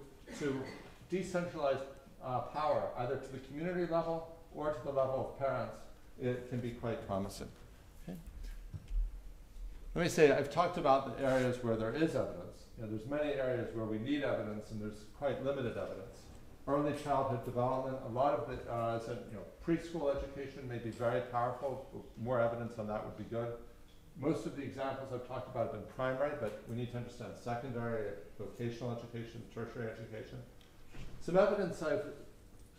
decentralize power, either to the community level or to the level of parents, it can be quite promising. Okay. Let me say, I've talked about the areas where there is evidence. There's many areas where we need evidence, and there's quite limited evidence. Early childhood development, a lot of it, preschool education may be very powerful. More evidence on that would be good. Most of the examples I've talked about have been primary, but we need to understand secondary, vocational education, tertiary education. Some evidence I've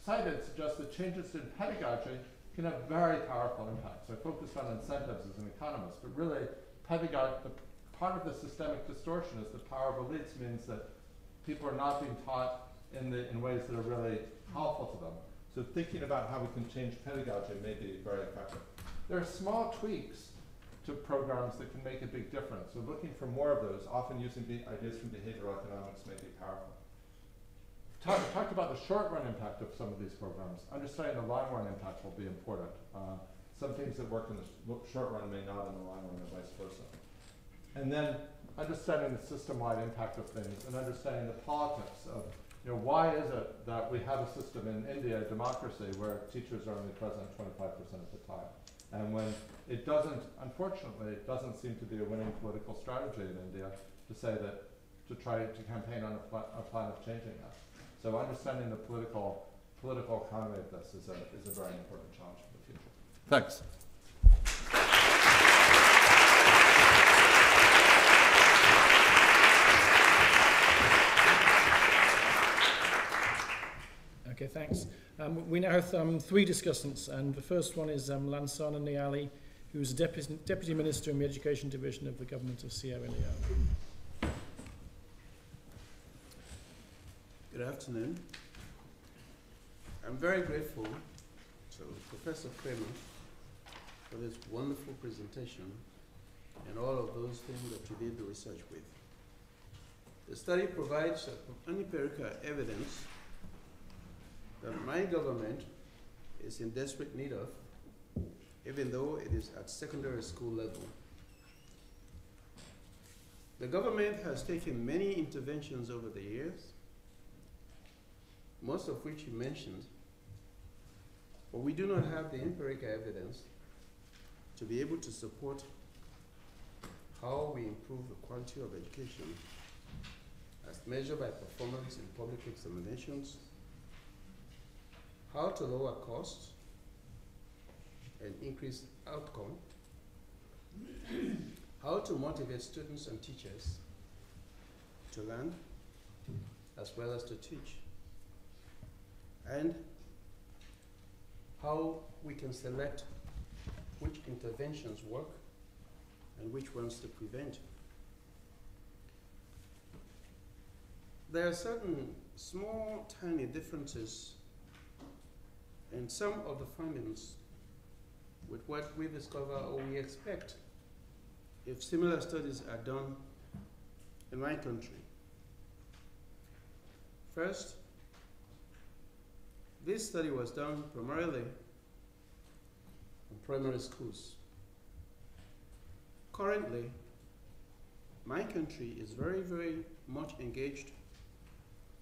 cited suggests that changes in pedagogy can have very powerful impacts. I focused on incentives as an economist, but really part of the systemic distortion is the power of elites means that people are not being taught in ways that are really helpful to them. So thinking about how we can change pedagogy may be very effective. There are small tweaks to programs that can make a big difference. So looking for more of those, often using ideas from behavioral economics may be powerful. Talked about the short-run impact of some of these programs. Understanding the long-run impact will be important. Some things that work in the short run may not in the long run, and vice versa. And then understanding the system-wide impact of things and understanding the politics of, why is it that we have a system in India, a democracy, where teachers are only present 25% of the time? And when it doesn't, unfortunately, it doesn't seem to be a winning political strategy in India to say that, to try to campaign on a plan of changing that. So understanding the political economy of this is a very important challenge for the future. Thanks. Okay, thanks. We now have 3 discussants, and the first one is Lansana Nyalley, who is Deputy Minister in the Education Division of the Government of Sierra Leone. Good afternoon. I'm very grateful to Professor Kremer for this wonderful presentation and all of those things that you did the research with. The study provides empirical evidence that my government is in desperate need of, even though it is at secondary school level. The government has taken many interventions over the years, most of which you mentioned, but we do not have the empirical evidence to be able to support how we improve the quality of education as measured by performance in public examinations, how to lower costs and increase outcome, how to motivate students and teachers to learn as well as to teach, and how we can select which interventions work and which ones to prevent. There are certain small, tiny differences in some of the findings with what we discover or we expect if similar studies are done in my country. First, this study was done primarily in primary schools. Currently, my country is very, very much engaged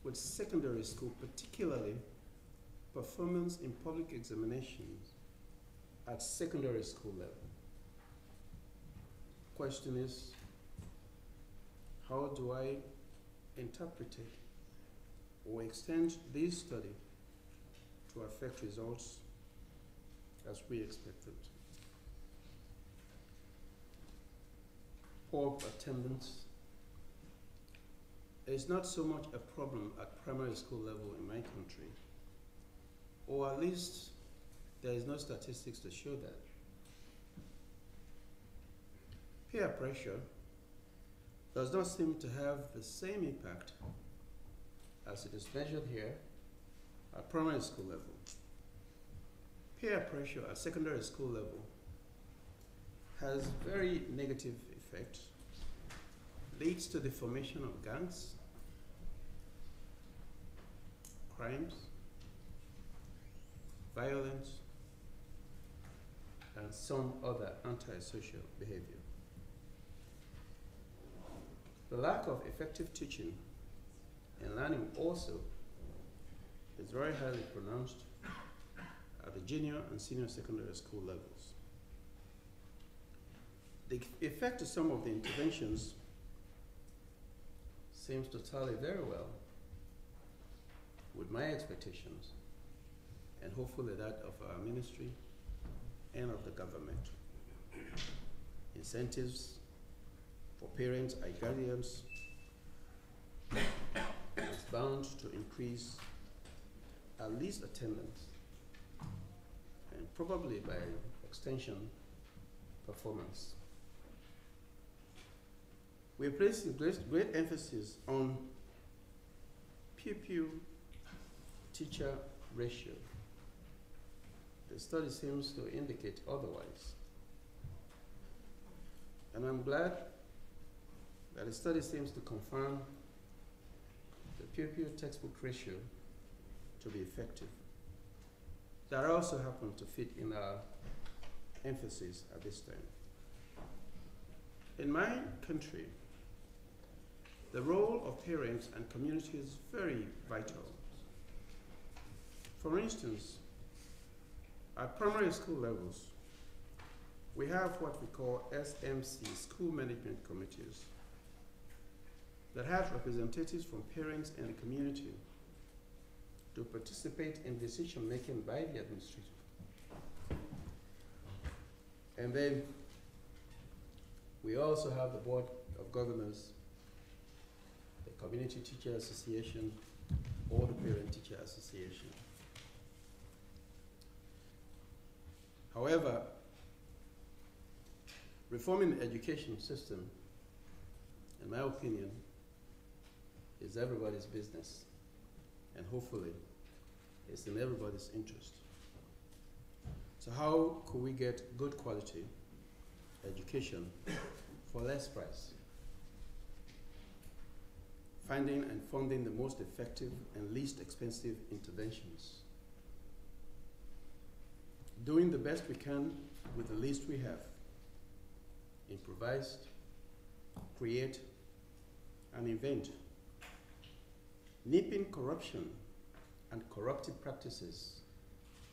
with secondary school, particularly performance in public examinations at secondary school level. Question is, how do I interpret or extend this study to affect results as we expected? Poor attendance is not so much a problem at primary school level in my country, or at least there is no statistics to show that. Peer pressure does not seem to have the same impact as it is measured here at primary school level. Peer pressure at secondary school level has very negative effects, leads to the formation of gangs, crimes, violence, and some other antisocial behavior. The lack of effective teaching and learning also is very highly pronounced at the junior and senior secondary school levels. The effect of some of the interventions seems to tally very well with my expectations and hopefully that of our ministry and of the government. Incentives for parents and guardians is bound to increase at least attendance and probably by extension performance. We are placing great emphasis on pupil-teacher ratio. The study seems to indicate otherwise. And I'm glad that the study seems to confirm the pupil textbook ratio to be effective. That also happened to fit in our emphasis at this time. In my country, the role of parents and community is very vital. For instance, at primary school levels, we have what we call SMC, school management committees, that have representatives from parents and the community to participate in decision making by the administrator. And then we also have the Board of Governors, the Community Teacher Association, or the Parent Teacher Association. However, reforming the education system, in my opinion, is everybody's business, and hopefully it's in everybody's interest. So how could we get good quality education for less price? Finding and funding the most effective and least expensive interventions. Doing the best we can with the least we have. Improvise, create, and invent. Nipping corruption and corruptive practices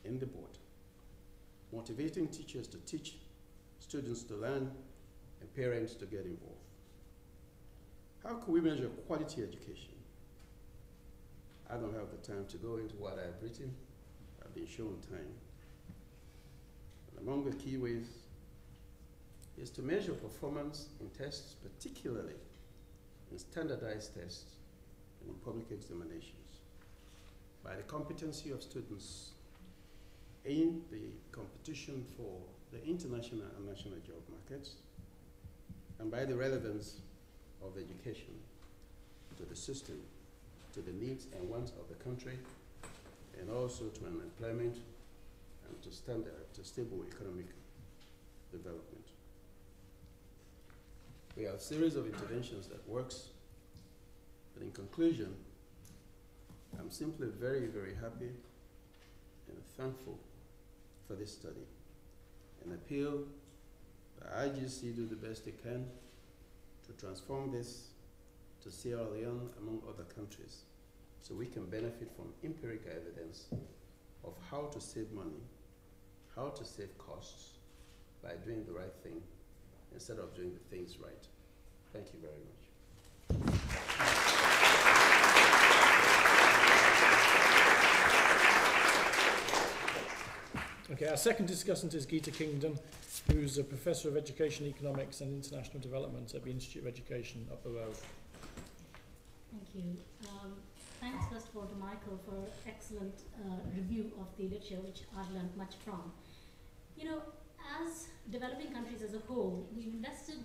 in the board. Motivating teachers to teach, students to learn, and parents to get involved. How can we measure quality education? I don't have the time to go into what I've written. I've been shown time. And among the key ways is to measure performance in tests, particularly in standardized tests and in public examinations, by the competency of students in the competition for the international and national job markets, and by the relevance of education to the system, to the needs and wants of the country, and also to employment and to stable economic development. We have a series of interventions that works, but in conclusion, I'm simply very, very happy and thankful for this study, and appeal that IGC do the best they can to transform this to Sierra Leone among other countries, so we can benefit from empirical evidence of how to save money, how to save costs by doing the right thing instead of doing the things right. Thank you very much. Okay, our second discussant is Geeta Kingdom, who's a Professor of Education, Economics and International Development at the Institute of Education up the road. Thank you. Thanks first of all to Michael for excellent review of the literature, which I've learned much from. You know, as developing countries as a whole, we've invested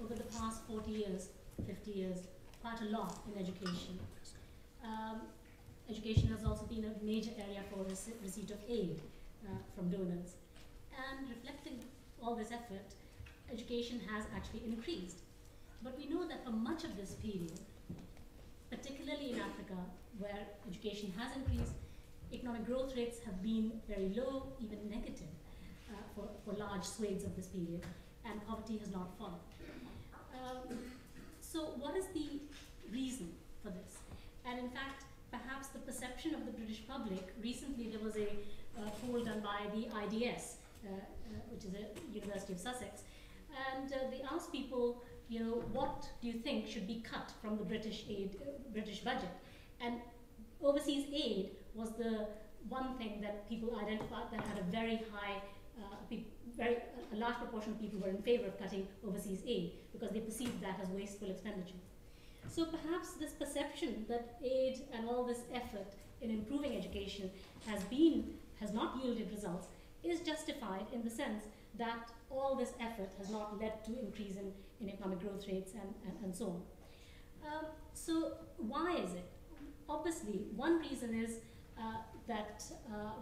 over the past 40 years, 50 years, quite a lot in education. Education has also been a major area for receipt of aid from donors. And reflecting all this effort, education has actually increased. But we know that for much of this period, particularly in Africa, where education has increased, economic growth rates have been very low, even negative, for large large swathes of this period, and poverty has not fallen. So what is the reason for this? And in fact, perhaps the perception of the British public, recently there was a poll done by the IDS, which is a University of Sussex, and they asked people, what do you think should be cut from the British budget? And overseas aid was the one thing that people identified that had a very high, a large proportion of people were in favor of cutting overseas aid because they perceived that as wasteful expenditure. So perhaps this perception that aid and all this effort in improving education has not yielded results is justified in the sense that all this effort has not led to increase in economic growth rates and so on. So why is it? Obviously, one reason is that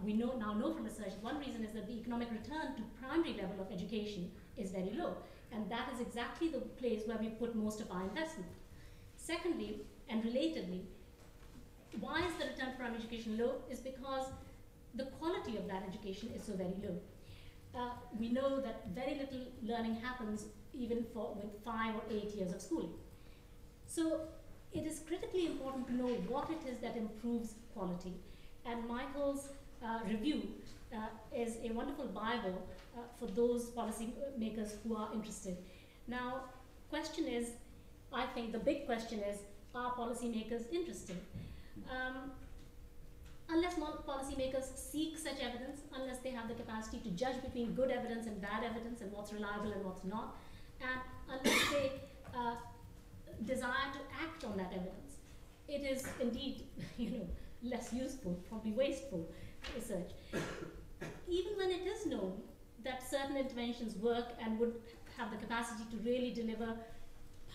we now know from research, one reason is that the economic return to primary level of education is very low. And that is exactly the place where we put most of our investment. Secondly, and relatedly, why is the return to primary education low? Is because the quality of that education is so very low. We know that very little learning happens even with 5 or 8 years of schooling. So it is critically important to know what it is that improves quality. And Michael's review is a wonderful Bible for those policy makers who are interested. Now, question is, I think the big question is, are policymakers interested? Unless policymakers seek such evidence, unless they have the capacity to judge between good evidence and bad evidence and what's reliable and what's not, and unless they desire to act on that evidence, it is indeed, less useful, probably wasteful research. Even when it is known that certain interventions work and would have the capacity to really deliver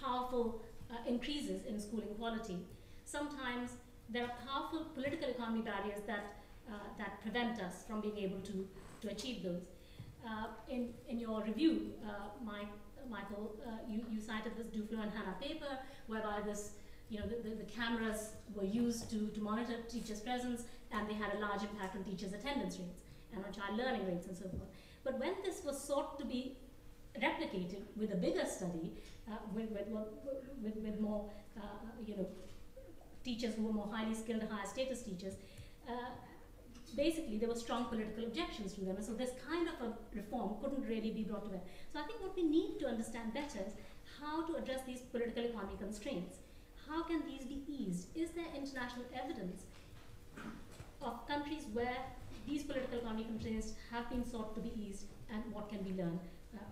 powerful increases in schooling quality, sometimes there are powerful political economy barriers that prevent us from being able to achieve those. In your review, Michael, you cited this Duflo and Hannah paper, whereby this, the cameras were used to monitor teachers' presence, and they had a large impact on teachers' attendance rates and on child learning rates and so forth. But when this was sought to be replicated with a bigger study, with more, teachers who were more highly skilled, higher status teachers, basically there were strong political objections to them, and so this kind of a reform couldn't really be brought to bear. So I think what we need to understand better is how to address these political economy constraints. How can these be eased? Is there international evidence of countries where these political economy constraints have been sought to be eased, and what can we learn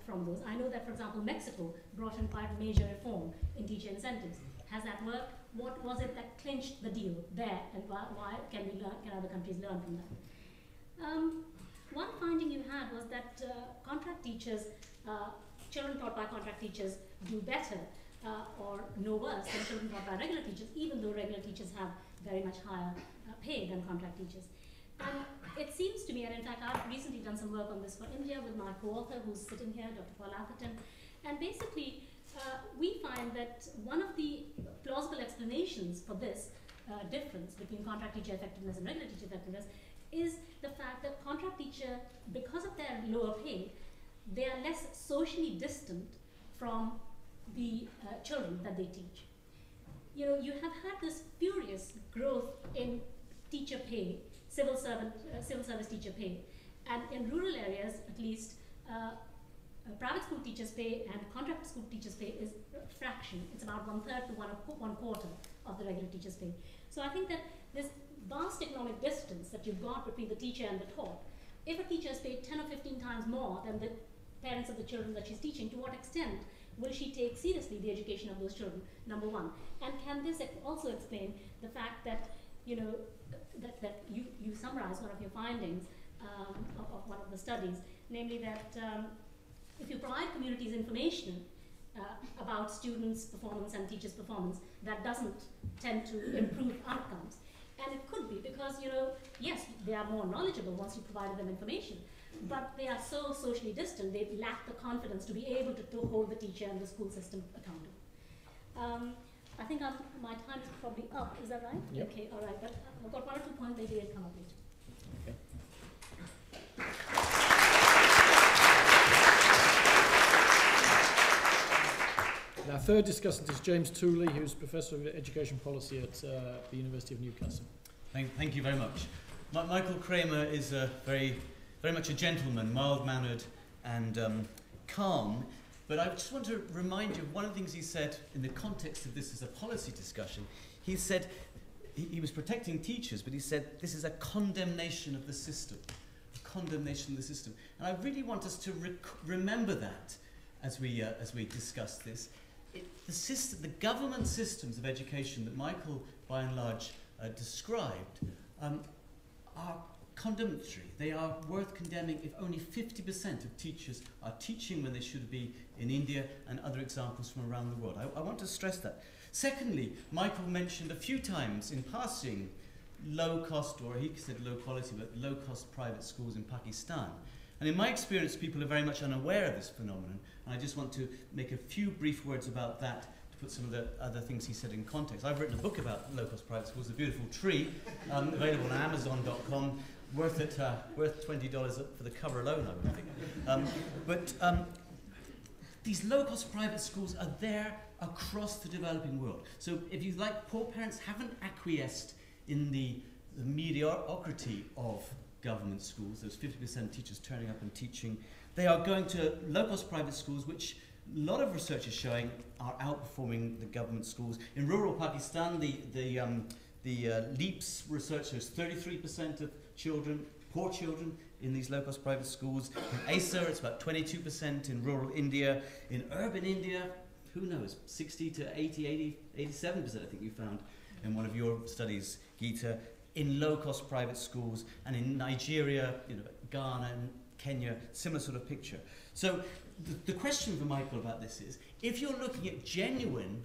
from those? I know that, for example, Mexico brought in quite major reform in teacher incentives. Has that worked? What was it that clinched the deal there, and why can other countries learn from that? One finding you had was that contract teachers, children taught by contract teachers do better or no worse than children taught by regular teachers, even though regular teachers have very much higher pay than contract teachers. And it seems to me, and in fact I've recently done some work on this for India with my co-author who's sitting here, Dr. Paul Atherton, and basically we find that one of the plausible explanations for this difference between contract teacher effectiveness and regular teacher effectiveness is the fact that contract teacher, because of their lower pay, they are less socially distant from the children that they teach. You have had this furious growth in teacher pay, civil service teacher pay, and in rural areas at least, private school teachers' pay and contract school teachers' pay is a fraction. It's about 1/3 to 1/4 of the regular teachers' pay. So I think that this vast economic distance that you've got between the teacher and the taught, if a teacher is paid 10 or 15 times more than the parents of the children that she's teaching, to what extent will she take seriously the education of those children, number one? And can this also explain the fact that, that you summarize one of your findings of one of the studies, namely that if you provide communities information about students' performance and teachers' performance, that doesn't tend to improve outcomes. And it could be because, yes, they are more knowledgeable once you provided them information, but they are so socially distant, they lack the confidence to be able to hold the teacher and the school system accountable. I think my time is probably up, is that right? Yep. Okay, all right, but I've got 1 or 2 points, maybe they'll come up later. Okay. third discussant is James Tooley, who's Professor of Education Policy at the University of Newcastle. Thank you very much. Michael Kremer is very much a gentleman, mild-mannered and calm. But I just want to remind you of one of the things he said in the context of this as a policy discussion. He said he was protecting teachers, but he said this is a condemnation of the system. A condemnation of the system. And I really want us to remember that as we discuss this. The government systems of education that Michael, by and large, described are condemnatory. They are worth condemning if only 50% of teachers are teaching when they should be in India, and other examples from around the world. I want to stress that. Secondly, Michael mentioned a few times in passing low-cost, or he said low-quality, but low-cost private schools in Pakistan. And in my experience, people are very much unaware of this phenomenon, and I just want to make a few brief words about that to put some of the other things he said in context. I've written a book about low-cost private schools, A Beautiful Tree, available on Amazon.com, worth $20 for the cover alone, I would think. These low-cost private schools are there across the developing world. So if you like, poor parents haven't acquiesced in the mediocrity of government schools, those 50% teachers turning up and teaching. They are going to low-cost private schools, which a lot of research is showing are outperforming the government schools. In rural Pakistan, the LEAPS research shows 33% of children, poor children, in these low-cost private schools. In ASA, it's about 22%. In rural India. In urban India, who knows, 60 to 80, 87%, I think you found in one of your studies, Geeta, in low-cost private schools. And in Nigeria, Ghana and Kenya, similar sort of picture. So the question for Michael about this is, if you're looking at genuine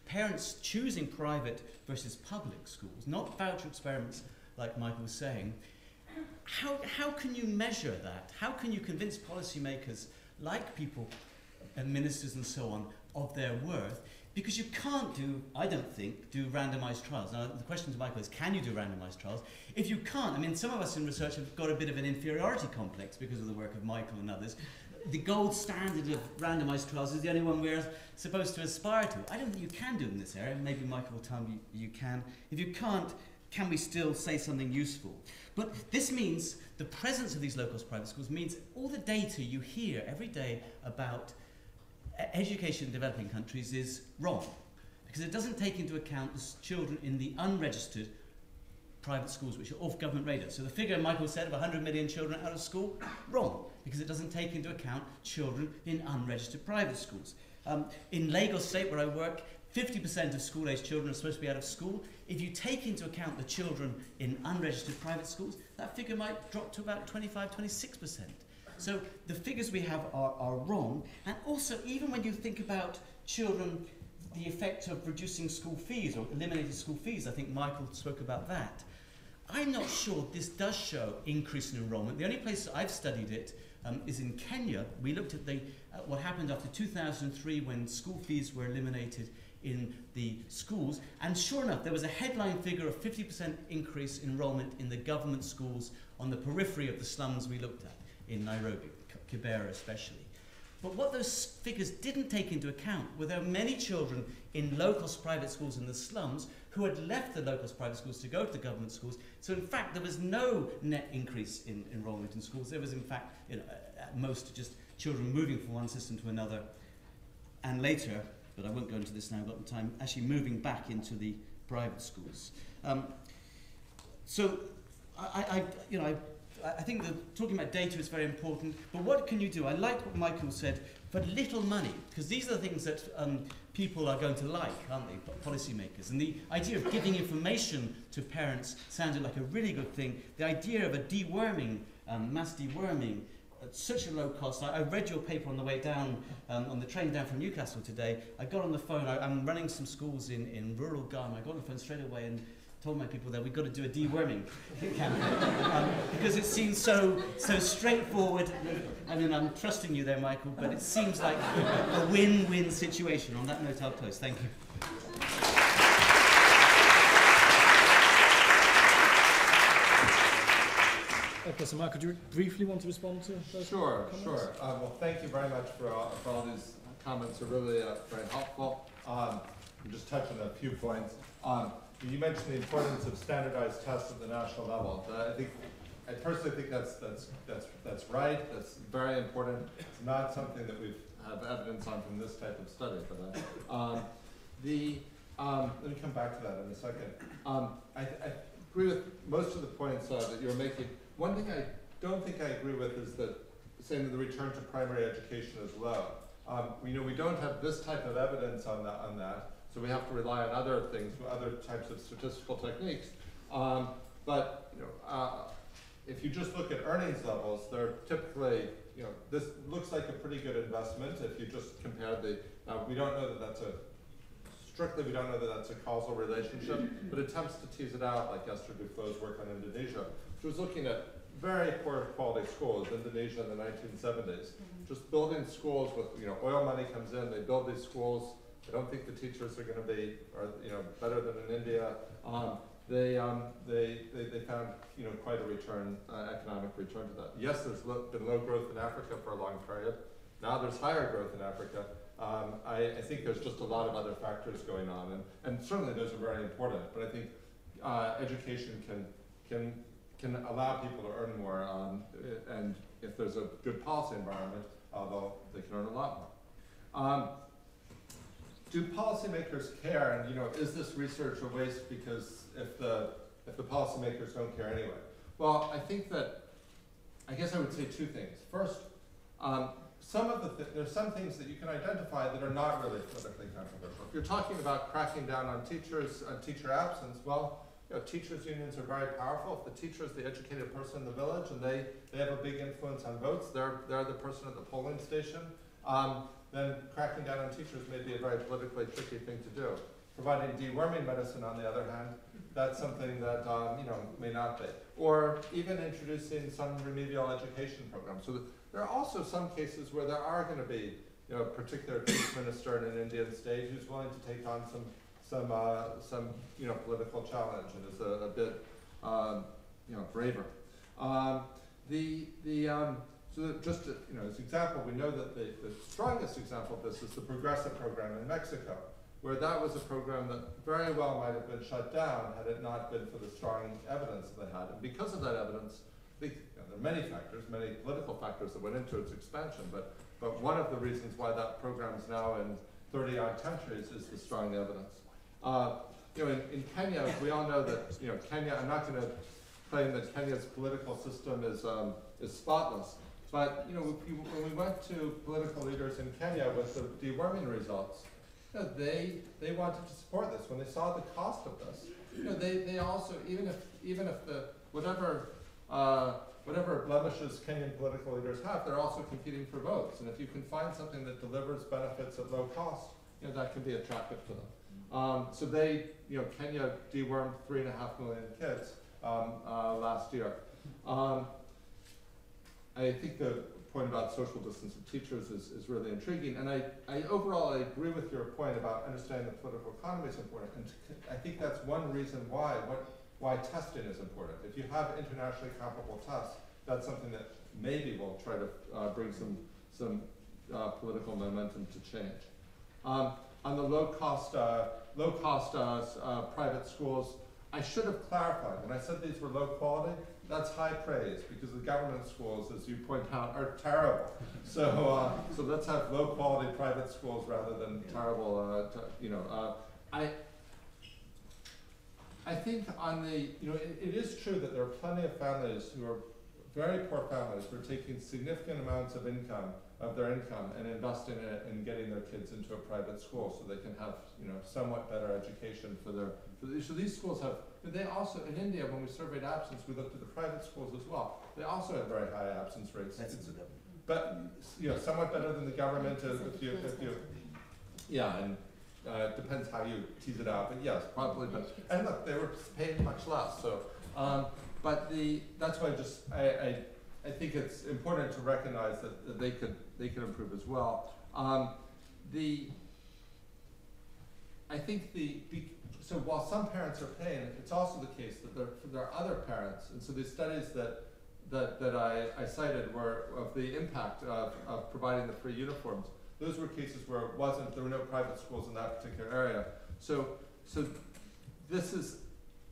parents choosing private versus public schools, not voucher experiments like Michael was saying, how can you measure that? How can you convince policymakers, like people and ministers and so on, of their worth? Because you can't I don't think, do randomized trials. Now, the question to Michael is, can you do randomized trials? If you can't, I mean, some of us in research have got a bit of an inferiority complex because of the work of Michael and others. The gold standard of randomized trials is the only one we're supposed to aspire to. I don't think you can do it in this area. Maybe Michael will tell me you can. If you can't, can we still say something useful? But this means the presence of these low-cost private schools means all the data you hear every day about education in developing countries is wrong, because it doesn't take into account the children in the unregistered private schools, which are off government radar. So the figure Michael said of 100 million children out of school, wrong, because it doesn't take into account children in unregistered private schools. In Lagos State, where I work, 50% of school-aged children are supposed to be out of school. If you take into account the children in unregistered private schools, that figure might drop to about 25, 26%. So the figures we have are wrong. And also, even when you think about children, the effect of reducing school fees or eliminating school fees, I think Michael spoke about that. I'm not sure this does show increase in enrollment. The only place I've studied it is in Kenya. We looked at what happened after 2003 when school fees were eliminated in the schools, and sure enough, there was a headline figure of 50% increase in enrollment in the government schools on the periphery of the slums we looked at, in Nairobi, Kibera especially. But what those figures didn't take into account were there were many children in low-cost private schools in the slums who had left the low-cost private schools to go to the government schools. So in fact, there was no net increase in enrollment in schools. There was in fact, at most, just children moving from one system to another, and later, but I won't go into this now, I've got the time, actually moving back into the private schools. So I think that talking about data is very important, but what can you do? I like what Michael said, for little money, because these are the things that people are going to like, aren't they, policymakers? And the idea of giving information to parents sounded like a really good thing. The idea of a deworming, mass deworming, at such a low cost. I read your paper on the way down, on the train down from Newcastle today. I got on the phone, I'm running some schools in rural Ghana. I got on the phone straight away and told my people that we've got to do a deworming campaign because it seems so straightforward. I mean, I'm trusting you there, Michael, but it seems like a win-win situation. On that note, I'll close. Thank you. Okay, so Mark, could you briefly want to respond to those comments? Sure. Well, thank you very much for all these comments are really very helpful. I'll just touch on a few points. You mentioned the importance of standardized tests at the national level. I personally think that's right. That's very important. It's not something that we have evidence on from this type of study. But let me come back to that in a second. I agree with most of the points that you're making. One thing I don't think I agree with is that saying that the return to primary education is low. We don't have this type of evidence on that, so we have to rely on other things, other types of statistical techniques. But if you just look at earnings levels, they're typically, this looks like a pretty good investment if you just compare we don't know that that's a causal relationship, but attempts to tease it out, like Esther Duflo's work on Indonesia, which was looking at very poor quality schools, Indonesia in the 1970s. Just building schools with, oil money comes in, they build these schools. I don't think the teachers are going to be, better than in India. They found, quite a economic return to that. Yes, there's been low growth in Africa for a long period. Now there's higher growth in Africa. I think there's just a lot of other factors going on, and certainly those are very important. But I think education can allow people to earn more, and if there's a good policy environment, they can earn a lot more. Do policymakers care? And is this research a waste because if the policymakers don't care anyway? Well, I guess I would say two things. First, there's some things that you can identify that are not really politically controversial. If you're talking about cracking down on teachers, on teacher absence, well, teachers' unions are very powerful. If the teacher is the educated person in the village and they have a big influence on votes, they're the person at the polling station, then cracking down on teachers may be a very politically tricky thing to do. Providing deworming medicine, on the other hand, that's something that may not be. Or even introducing some remedial education programs. So there are also some cases where there are going to be a particular chief minister in an Indian state who's willing to take on some political challenge and is a bit braver. So just as an example, we know that the strongest example of this is the Progressive program in Mexico, where that was a program that very well might have been shut down had it not been for the strong evidence that they had. And because of that evidence, there are many factors, many political factors that went into its expansion, but one of the reasons why that program is now in 30-odd countries is the strong evidence. In Kenya, we all know that Kenya. I'm not going to claim that Kenya's political system is spotless, but when we went to political leaders in Kenya with the deworming results, they wanted to support this when they saw the cost of this. They also, even if the whatever blemishes Kenyan political leaders have, they're also competing for votes, and if you can find something that delivers benefits at low cost, that can be attractive to them. So Kenya dewormed 3.5 million kids last year. I think the point about social distance of teachers is really intriguing, and overall I agree with your point about understanding the political economy is important, and I think that's one reason why testing is important. If you have internationally comparable tests, that's something that maybe will try to bring some political momentum to change. On the low-cost private schools, I should have clarified. When I said these were low quality, that's high praise, because the government schools, as you point out, are terrible. So let's have low quality private schools rather than terrible. I think it is true that there are plenty of families who are very poor families who are taking significant amounts of their income and investing in it and getting their kids into a private school so they can have somewhat better education so these schools have. They also, in India, when we surveyed absence, we looked at the private schools as well. They also have very high absence rates. But somewhat better than the government if you and it depends how you tease it out. But yes, probably. But and look, they were paying much less. So, that's why I think it's important to recognize that they could improve as well. So while some parents are paying, it's also the case that there are other parents, and so the studies that I cited were of the impact of providing the free uniforms. Those were cases where there were no private schools in that particular area. So this is,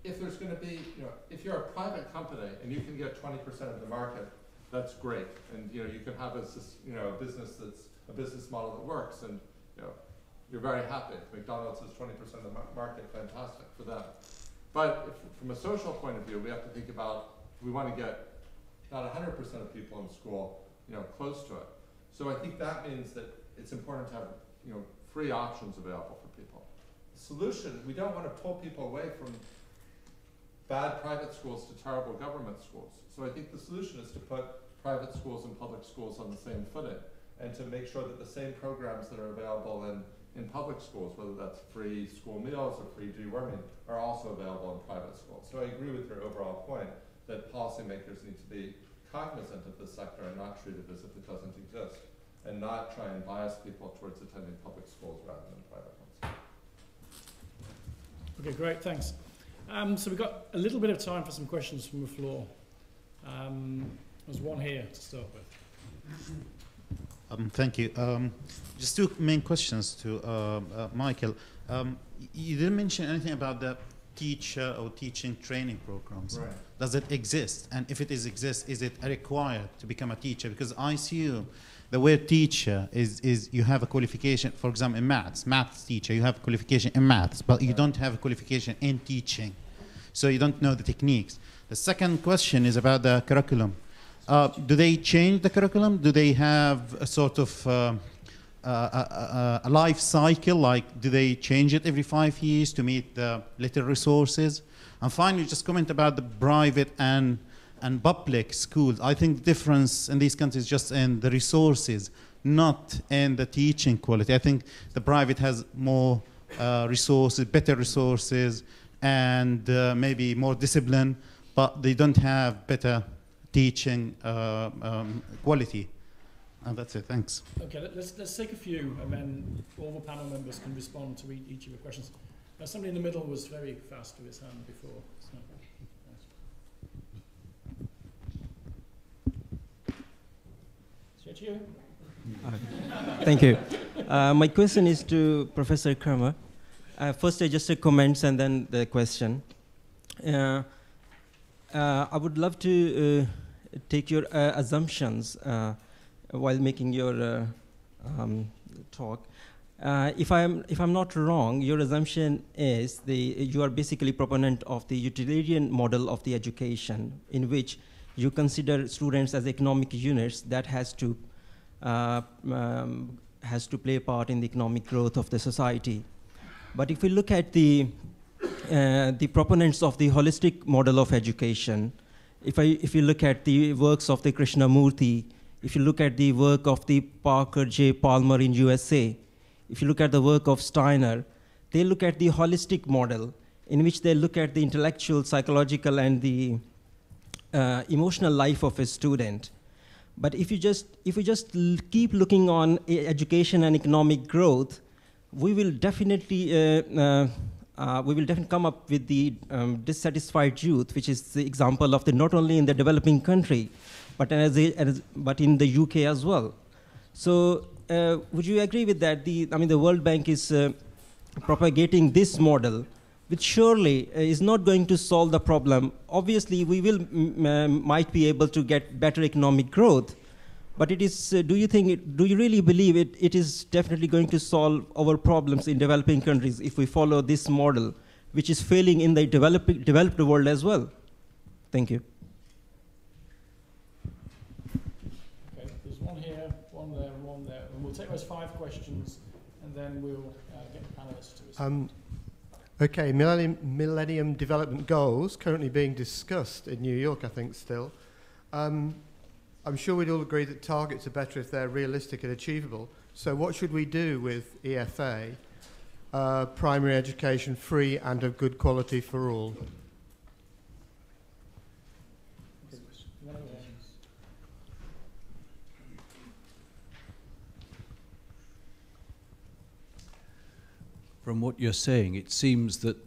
if there's going to be, if you're a private company and you can get 20% of the market, that's great. And you can have a business that's a business model that works, and you're very happy. If McDonald's has 20% of the market, fantastic for them. But from a social point of view, we have to think about, we want to get not 100% of people in school, close to it. So I think that means that it's important to have, free options available for people. The solution, we don't want to pull people away from bad private schools to terrible government schools. So I think the solution is to put private schools and public schools on the same footing, and to make sure that the same programs that are available in public schools, whether that's free school meals or free deworming, are also available in private schools. So I agree with your overall point that policymakers need to be cognizant of this sector and not treat it as if it doesn't exist, and not try and bias people towards attending public schools rather than private ones. Okay, great, thanks. So we've got a little bit of time for some questions from the floor. There's one here to start with. Thank you. Just two main questions to Michael. You didn't mention anything about the teacher or teaching training programs. Right. Does it exist? And if it exists, is it required to become a teacher? Because I assume the word teacher is you have a qualification, for example, in maths teacher, you have a qualification in maths, but you don't have a qualification in teaching. So you don't know the techniques. The second question is about the curriculum. Do they change the curriculum? Do they have a sort of a life cycle? Like, do they change it every 5 years to meet the little resources? And finally, just comment about the private and public schools. I think the difference in these countries is just in the resources, not in the teaching quality. I think the private has more resources, better resources, and maybe more discipline, but they don't have better teaching quality. And that's it, thanks. Okay, let's take a few, and then all the panel members can respond to each of the questions. Somebody in the middle was very fast with his hand before. So. Is it you? Thank you. My question is to Professor Kremer. First, just a comments and then the question. I would love to take your assumptions while making your talk. If I'm not wrong, your assumption is you are basically proponent of the utilitarian model of the education, in which you consider students as economic units that has to play a part in the economic growth of the society. But if we look at the proponents of the holistic model of education, if you look at the works of the Krishnamurti, if you look at the work of the Parker J. Palmer in USA, if you look at the work of Steiner, they look at the holistic model in which they look at the intellectual, psychological, and the emotional life of a student. But if you just keep looking on education and economic growth, we will definitely come up with the dissatisfied youth, which is the example of not only in the developing country, but in the UK as well. So would you agree with that? The World Bank is propagating this model, which surely is not going to solve the problem. Obviously, we might be able to get better economic growth, but it is. Do you really believe it is definitely going to solve our problems in developing countries if we follow this model, which is failing in the developed world as well? Thank you. Okay, there's one here, one there, and one there. And we'll take those 5 questions, and then we'll get the panelists to respond. Okay, Millennium Development Goals currently being discussed in New York, I think, still. I'm sure we'd all agree that targets are better if they're realistic and achievable. So what should we do with EFA, primary education free and of good quality for all? From what you're saying, it seems that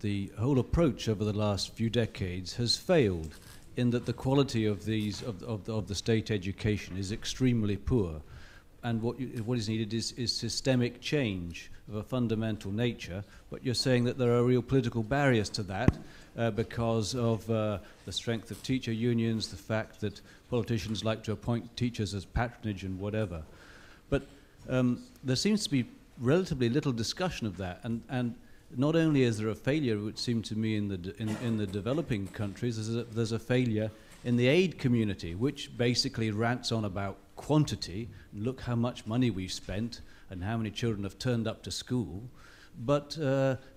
the whole approach over the last few decades has failed, in that the quality of the state education is extremely poor. and what is needed is systemic change of a fundamental nature. But you're saying that there are real political barriers to that because of the strength of teacher unions, the fact that politicians like to appoint teachers as patronage and whatever. But there seems to be relatively little discussion of that, and not only is there a failure, it would seem to me, in the developing countries, there's a failure in the aid community, which basically rants on about quantity, and look how much money we've spent and how many children have turned up to school, but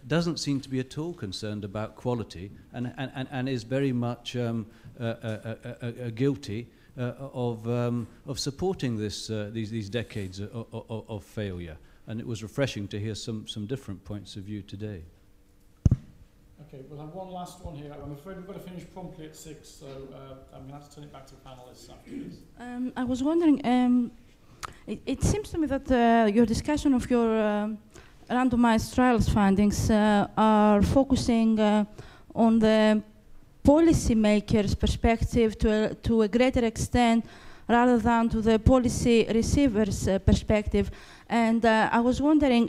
doesn't seem to be at all concerned about quality, and is very much guilty of supporting these decades of failure. And it was refreshing to hear some different points of view today. Okay, we'll have one last one here. I'm afraid we've got to finish promptly at 6, so I'm going to have to turn it back to the panelists after this. I was wondering, it seems to me that your discussion of your randomized trials findings are focusing on the policymakers' perspective to a greater extent rather than to the policy receiver's perspective. And I was wondering,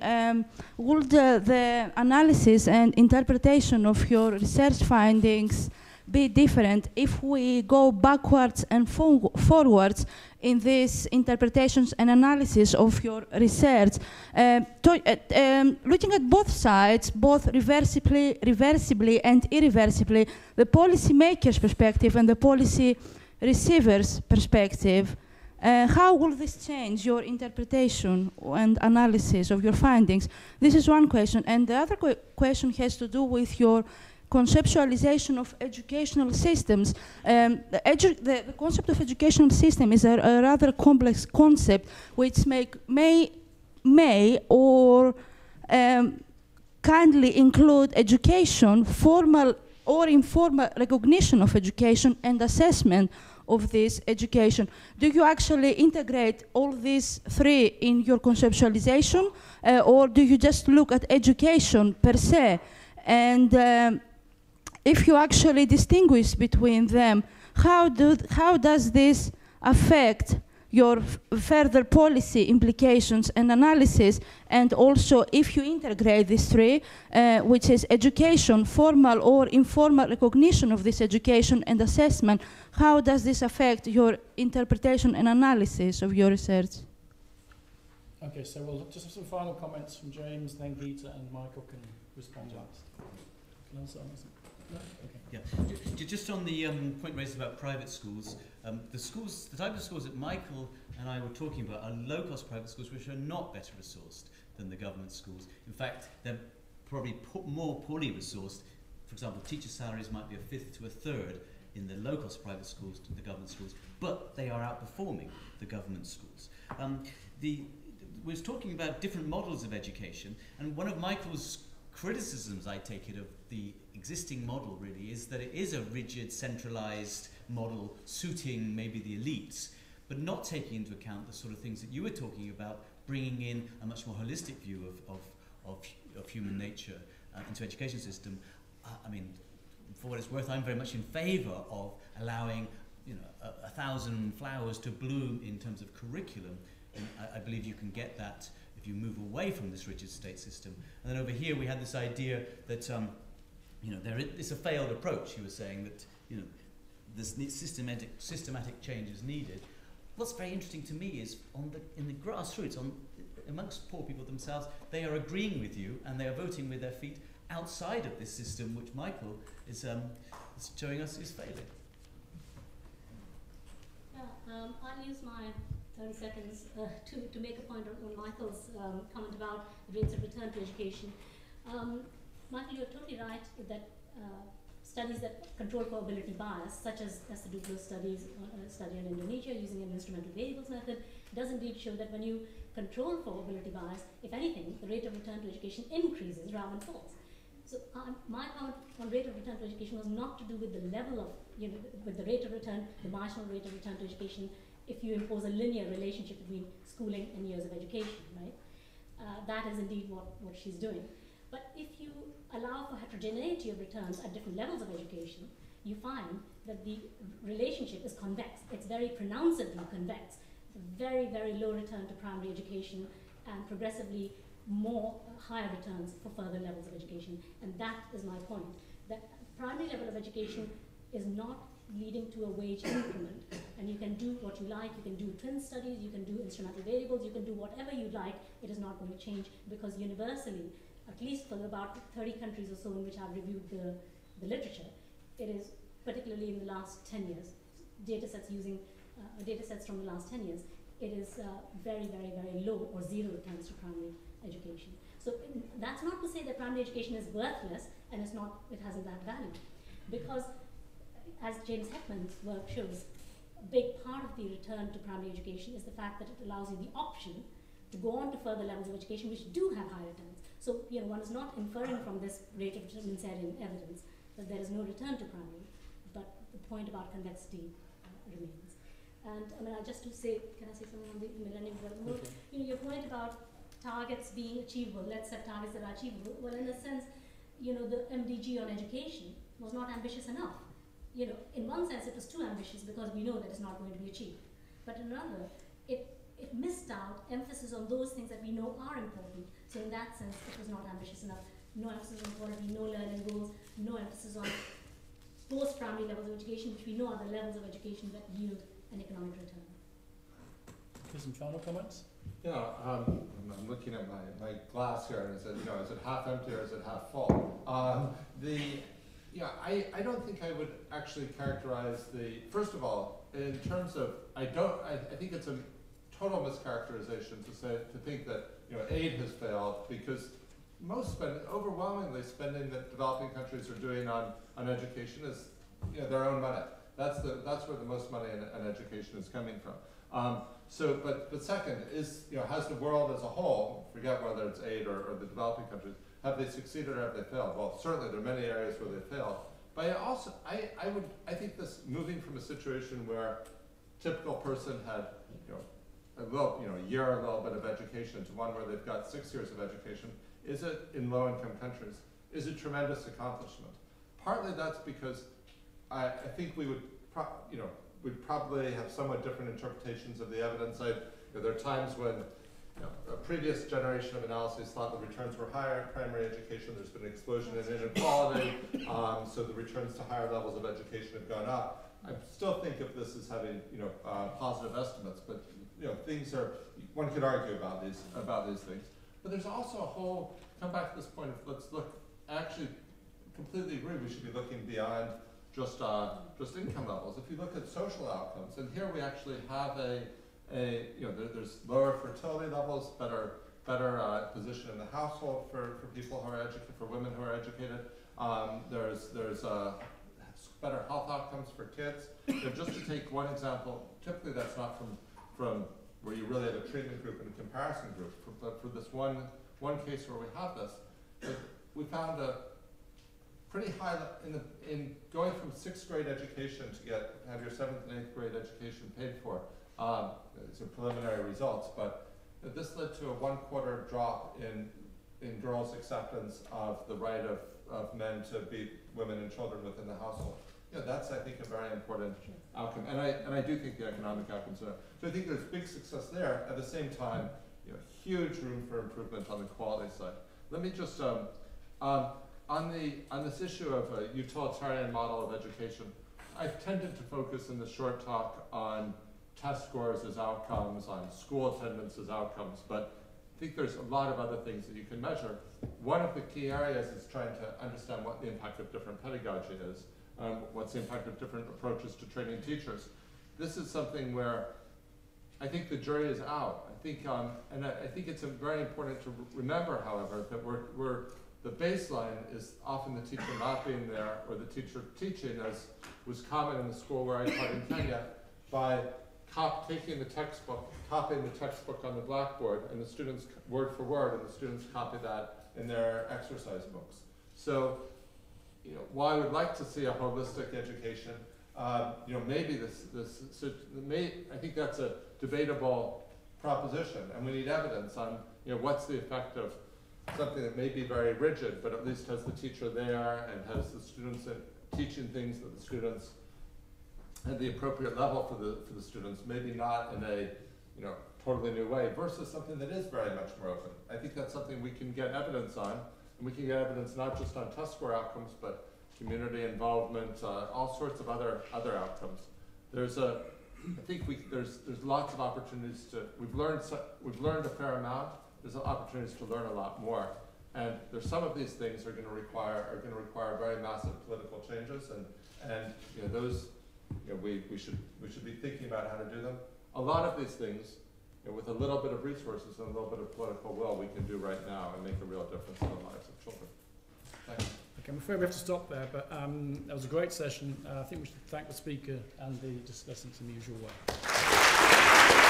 would the analysis and interpretation of your research findings be different if we go backwards and forwards in these interpretations and analysis of your research, looking at both sides, both reversibly and irreversibly, the policymaker's perspective and the policy receiver's perspective? How will this change your interpretation and analysis of your findings? This is one question. And the other question has to do with your conceptualization of educational systems. The concept of educational system is a rather complex concept which may or kindly include education, formal or informal recognition of education, and assessment of this education. Do you actually integrate all these three in your conceptualization, or do you just look at education per se? And if you actually distinguish between them, how does this affect your further policy implications and analysis? And also, if you integrate these three, which is education, formal or informal recognition of this education, and assessment, how does this affect your interpretation and analysis of your research? Okay, so we'll just have some final comments from James, then Geeta, and Michael can respond to that. Can I answer that? No? Okay. Yeah, just on the point raised about private schools, the type of schools that Michael and I were talking about are low-cost private schools which are not better resourced than the government schools. In fact, they're probably more poorly resourced. For example, teacher salaries might be a fifth to a third in the low-cost private schools to the government schools, but they are outperforming the government schools. We were talking about different models of education, and one of Michael's criticisms, I take it, of the existing model really is that it is a rigid, centralized model suiting maybe the elites, but not taking into account the sort of things that you were talking about, bringing in a much more holistic view of human nature into education system. I mean, for what it's worth, I'm very much in favor of allowing 1,000 flowers to bloom in terms of curriculum, and I believe you can get that if you move away from this rigid state system. And then over here we had this idea that it's a failed approach. He was saying that this systematic change is needed. What's very interesting to me is in the grassroots, amongst poor people themselves, they are agreeing with you and they are voting with their feet outside of this system, which Michael is showing us is failing. Yeah, I'll use my 30 seconds to make a point on Michael's comment about rates of return to education. Michael, you're totally right that studies that control probability bias, such as the Duplo study in Indonesia using an instrumental variables method, does indeed show that when you control probability bias, if anything, the rate of return to education increases rather than falls. So my comment on rate of return to education was not to do with the level of, with the rate of return, the marginal rate of return to education, if you impose a linear relationship between schooling and years of education, right? That is indeed what she's doing. But if you allow for heterogeneity of returns at different levels of education, you find that the relationship is convex. It's very pronouncedly convex. very, very low return to primary education and progressively more higher returns for further levels of education. And that is my point, that primary level of education is not leading to a wage increment, and you can do what you like, you can do twin studies, you can do instrumental variables, you can do whatever you like, it is not going to change, because universally, at least for about 30 countries or so in which I've reviewed the literature, it is, particularly in the last 10 years, data sets using data sets from the last 10 years, it is very, very, very low or zero returns to primary education. So that's not to say that primary education is worthless and it's not, it hasn't that value, because as James Heckman's work shows, a big part of the return to primary education is the fact that it allows you the option to go on to further levels of education which do have high returns. So, you know, one is not inferring from this rate of Lansanian evidence that there is no return to primary, but the point about convexity remains. And I mean, just to say, can I say something on the Millennium Development Goals? Okay. You know, your point about targets being achievable, let's set targets that are achievable. Well, in a sense, you know, the MDG on education was not ambitious enough. You know, in one sense it was too ambitious because we know that it's not going to be achieved. But in another, it missed out emphasis on those things that we know are important. So in that sense, it was not ambitious enough. No emphasis on quality, no learning goals, no emphasis on post-primary levels of education, which we know are the levels of education that yield an economic return. Okay, some final comments? Yeah, I'm looking at my glass here, and is it, you know, is it half empty or is it half full? Yeah, I don't think I would actually characterize first of all, in terms of, I think it's a total mischaracterization to think that, you know, aid has failed, because overwhelmingly spending that developing countries are doing on education is, you know, their own money. That's where the most money in education is coming from. But second is, you know, has the world as a whole, forget whether it's aid or the developing countries, have they succeeded or have they failed? Well, certainly there are many areas where they failed. But I think this moving from a situation where a typical person had, you know, a year or a little bit of education to one where they've got 6 years of education, is it in low-income countries, is a tremendous accomplishment. Partly that's because I think we would, we'd probably have somewhat different interpretations of the evidence. There are times when, you know, a previous generation of analyses thought the returns were higher in primary education. There's been an explosion in inequality, so the returns to higher levels of education have gone up. I still think of this as having, you know, positive estimates, but, you know, one could argue about these things. But there's also a whole, come back to this point of, let's look, I actually completely agree we should be looking beyond just income levels. If you look at social outcomes, and here we actually have there's lower fertility levels, better position in the household for people who are educated, for women who are educated. There's better health outcomes for kids. So just to take one example, typically that's not from where you really have a treatment group and a comparison group. But for this one case where we have this, we found a pretty high in going from 6th grade education to have your 7th and 8th grade education paid for. These are preliminary results, but this led to a 1/4 drop in girls' acceptance of the right of men to be women and children within the household. Yeah, that's, I think, a very important outcome, and I do think the economic outcomes are. So I think there's big success there. At the same time, you know, huge room for improvement on the quality side. Let me just on this issue of a utilitarian model of education, I've tended to focus in the short talk on test scores as outcomes, on school attendance as outcomes, but I think there's a lot of other things that you can measure. One of the key areas is trying to understand what the impact of different pedagogy is, what's the impact of different approaches to training teachers. This is something where I think the jury is out. I think, and I think it's very important to remember, however, that the baseline is often the teacher not being there, or the teacher teaching, as was common in the school where I taught in Kenya, by taking the textbook, copying the textbook on the blackboard, and the students, word for word, and the students copy that in their exercise books. So, you know, while I would like to see a holistic education, you know, maybe I think that's a debatable proposition, and we need evidence on, you know, what's the effect of something that may be very rigid, but at least has the teacher there and has the students teaching things that the students at the appropriate level for the students, maybe not in a you know, totally new way versus something that is very much more open. I think that's something we can get evidence on, and we can get evidence not just on test score outcomes, but community involvement, all sorts of other outcomes. There's a, I think there's lots of opportunities to, we've learned a fair amount. There's opportunities to learn a lot more, and there's some of these things are going to require very massive political changes, and you know, those, you know, we should be thinking about how to do them. A lot of these things, you know, with a little bit of resources and a little bit of political will, we can do right now and make a real difference in the lives of children. Thanks. Okay, I'm afraid we have to stop there, but that was a great session. I think we should thank the speaker and the discussants in the usual way.